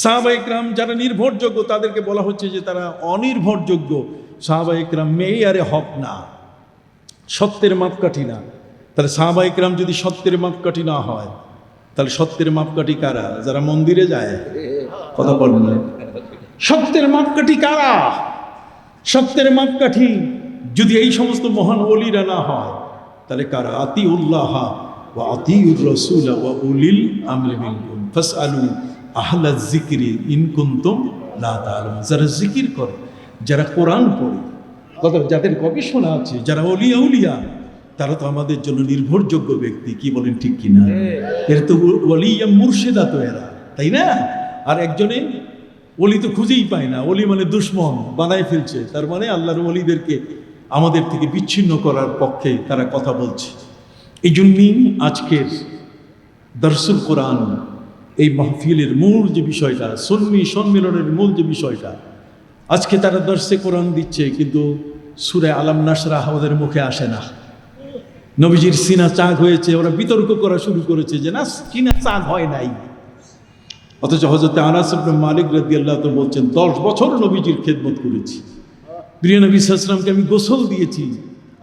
A: সাহাবায়ে কেরাম যারা নির্ভরযোগ্য, তাদেরকে বলা হচ্ছে যে তারা অনির্ভরযোগ্য। সাহাবায়ে কেরাম মেয়ারে হক না, সত্যের মাপকাঠি না। তাহলে সাহাবায়ে কেরাম যদি সত্যের মাপকাঠি না হয়, তাহলে সত্যের মাপকাঠি কারা? যারা মন্দিরে যায়। কথা বলবেন না। সত্যের মাপকাঠি কারা? সত্যের মাপকাঠি যদি এই সমস্ত মহান ওলিরা না হয়, তাহলে কারা? আতিউল্লাহ ওয়া আতিউর রাসূল ওয়া উলিল আমরি মিনকুম ফাসআলু আহলায যিকরি ইন কুনতুম লা তা'লামুন। যারা জিকির করে, যারা কোরআন পড়ে, কথা যাদের গবেষণা আছে, যারা ওলিয়া উলিয়া, তারা তো আমাদের জন্য নির্ভরযোগ্য ব্যক্তি। কি বলেন, ঠিক কিনা? এর তো ওলিয়া মুর্শিদা তো এরা, তাই না? আর একজনে ওলি তো খুঁজেই পায় না। ওলি মানে দুশ্মন বানায় ফেলছে, তার মানে আল্লাহর ওলিদেরকে আমাদের থেকে বিচ্ছিন্ন করার পক্ষে তারা কথা বলছে। এই জন্যই আজকের দরসুল কোরআন, এই মাহফিলের মূল যে বিষয়টা, সুন্নি সম্মেলনের মূল যে বিষয়টা, আজকে তারা দর্শে কোরআন দিচ্ছে, কিন্তু সূরা আলাম নাশরাহ ওদের মুখে আসে না। নবীজির সিনা চাক হয়েছে, ওরা বিতর্ক করা শুরু করেছে যে না, সিনা চাক হয় নাই। অথচ হযরত আনাস ইবনে মালিক রাদিয়াল্লাহু তাআলা বলছেন, 10 বছর নবীজির খেদমত করেছি, প্রিয় নবী সাল্লাল্লাহু আলাইহি ওয়াসাল্লামকে আমি গোসল দিয়েছি,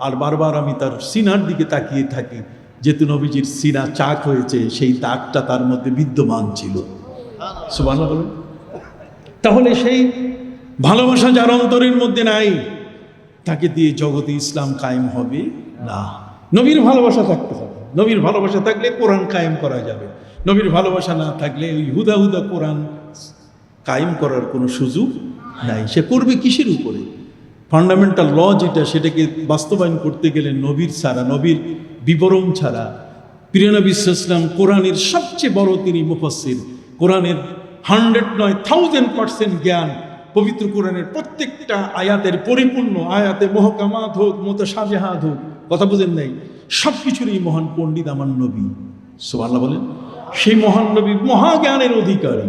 A: আর বারবার আমি তার সিনার দিকে তাকিয়ে থাকি, যেহেতু নবীজির সিনা চাক হয়েছে, সেই দাগটা তার মধ্যে বিদ্যমান ছিল। সুবহানাল্লাহ বলেন। তাহলে সেই ভালোবাসা যার অন্তরের মধ্যে নাই, তাকে দিয়ে জগতে ইসলাম কায়েম হবে না। নবীর ভালোবাসা থাকতে হবে। নবীর ভালোবাসা থাকলে কোরআন কায়েম করা যাবে। নবীর ভালোবাসা না থাকলে ওই হুদা হুদা কোরআন কায়েম করার কোনো সুযোগ নাই। সে করবে কিসের উপরে? ফান্ডামেন্টাল ল যেটা, সেটাকে বাস্তবায়ন করতে গেলে নবীর ছাড়া, নবীর বিবরণ ছাড়া, প্রিয় নবী সাল্লাল্লাহু আলাইহি ওয়াসাল্লাম কোরআনের সবচেয়ে বড় তিনি মুফাসসির। কোরআনের 100 নয় 1000% জ্ঞান, পবিত্র কোরআনের প্রত্যেকটা আয়াতের পরিপূর্ণ, আয়াতে মুহকামাত হোক, মুতাশাবিহাত হোক, কথা বুঝেন নাই, সব কিছুরই মহান পণ্ডিত আমার নবী। সুবহানাল্লাহ বলেন। সেই মহান নবী মহাজ্ঞানের অধিকারী,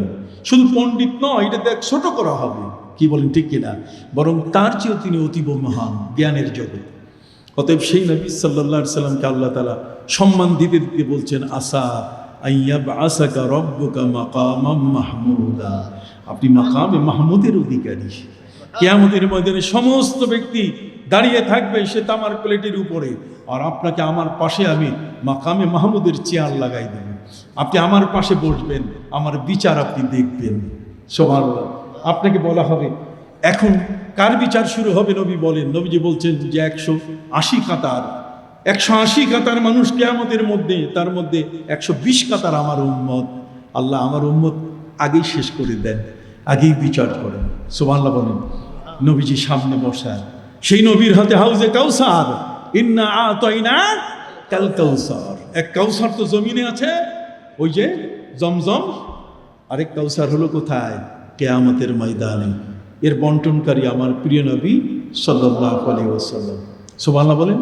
A: শুধু পণ্ডিত নয়, এটা দেখ ছোট করা হবে, কি বলেন ঠিক কিনা, বরং তার চেয়েও তিনি অতীব মহান জ্ঞানের জগৎ। অতএব সেই নবী সাল্লাল্লাহু আলাইহি সাল্লামকে আল্লাহ তাআলা সম্মান দিতে দিতে বলছেন, আসা আইয়াব আসাকা রব্বুকা মাকামাম মাহমুদা, আপনি মাকামে মাহমুদের অধিকারী। কিয়ামতের ময়দানে সমস্ত ব্যক্তি দাঁড়িয়ে থাকবে সে তামার প্লেটের উপরে, আর আপনাকে আমার পাশে আমি মাকামে মাহমুদের চেয়ার লাগাই দেব, আপনি আমার পাশে বসবেন, আমার বিচার আপনি দেখবেন। সুবহানাল্লাহ। আপনাকে বলা হবে এখন কার বিচার শুরু হবে? নবী বলেন, নবীজি বলছেন যে 180 কাতার, 180 কাতার মানুষ কিয়ামতের মধ্যে, তার মধ্যে 120 কাতার আমার উম্মত। আল্লাহ আমার উম্মত আগেই শেষ করে দেন, আগেই বিচার করেন। সুবহানাল্লাহ বলেন। নবীজি সামনে বসা, সেই নবীর হাতে হাউজে কাউসার, ইন্না আতাইনা কাল কাউসার। এক কাউসার তো জমিনে আছে, ওই যে জমজম, আরেক কাউসার হলো কোথায়? কিয়ামতের ময়দানে। এর বন্টনকারী আমার প্রিয় নবী সাল্লাল্লাহু আলাইহি ওয়াসাল্লাম। সুবহানাল্লাহ বলেন।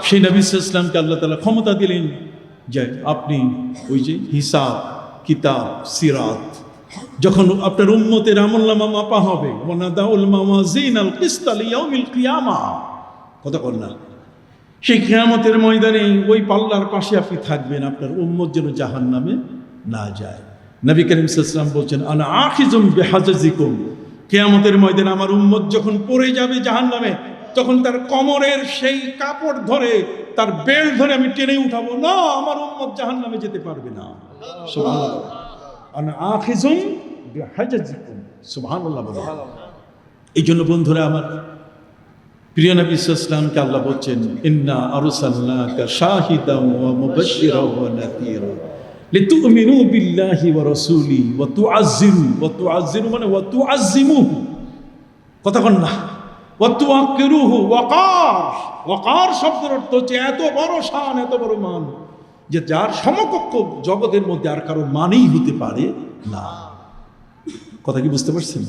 A: সেই নবী সাল্লাল্লাহু আলাইহি ওয়াসাল্লামকে আল্লাহ তাআলা ক্ষমতা দিলেন যে আপনি ওই যে হিসাব কিতাব সিরাত, যখন আপনার উম্মতের আমলনামা মাপা হবে, ওয়ানাদাউল মাওয়াজিনাল কিসতা লিয়াউমিল কিয়ামাহ, কথা বল না, সেই কিয়ামতের ময়দানে ওই পাল্লার পাশে আপনি থাকবেন, আপনার উম্মত যেন জাহান্নামে না যায়। নবী করিম সাল্লাল্লাহু আলাইহি ওয়াসাল্লাম বলছেন, আনা আখিজুম বিহাজাজিকুম, কিয়ামতের ময়দানে আমার উম্মত যখন পড়ে যাবে জাহান্নামে, তখন তার কোমরের সেই কাপড় ধরে, তার বেল্ট ধরে আমি টেনে উঠাবো, না আমার উম্মত জাহান্নামে যেতে পারবে না। সুবহানাল্লাহ। আনা আখিজুম বিহাজাজিকুম, সুবহানাল্লাহ বলেন। এই জন্য বন্ধুরা আমার, প্রিয় নবী সাল্লাল্লাহু আলাইহি ওয়াসাল্লামকে আল্লাহ বলছেন, ইন্না আরসালনাকা শাহিদান ওয়া মুবাশশিরান ওয়া নাযীরা লিতুমিনু বিল্লাহি ওয়া রাসূলিহি ওয়া তুআজ্জিরু মানে ওয়া তুআজ্জিমুহু, কথা কন না, ওয়া তুআক্কিরুহু। ওয়াকার শব্দের অর্থ হচ্ছে এত বড় শান, এত বড় মান, যে যার সমকক্ষ জগতের মধ্যে আর কারো মানেই হতে পারে না। কথা কি বুঝতে পারছেন?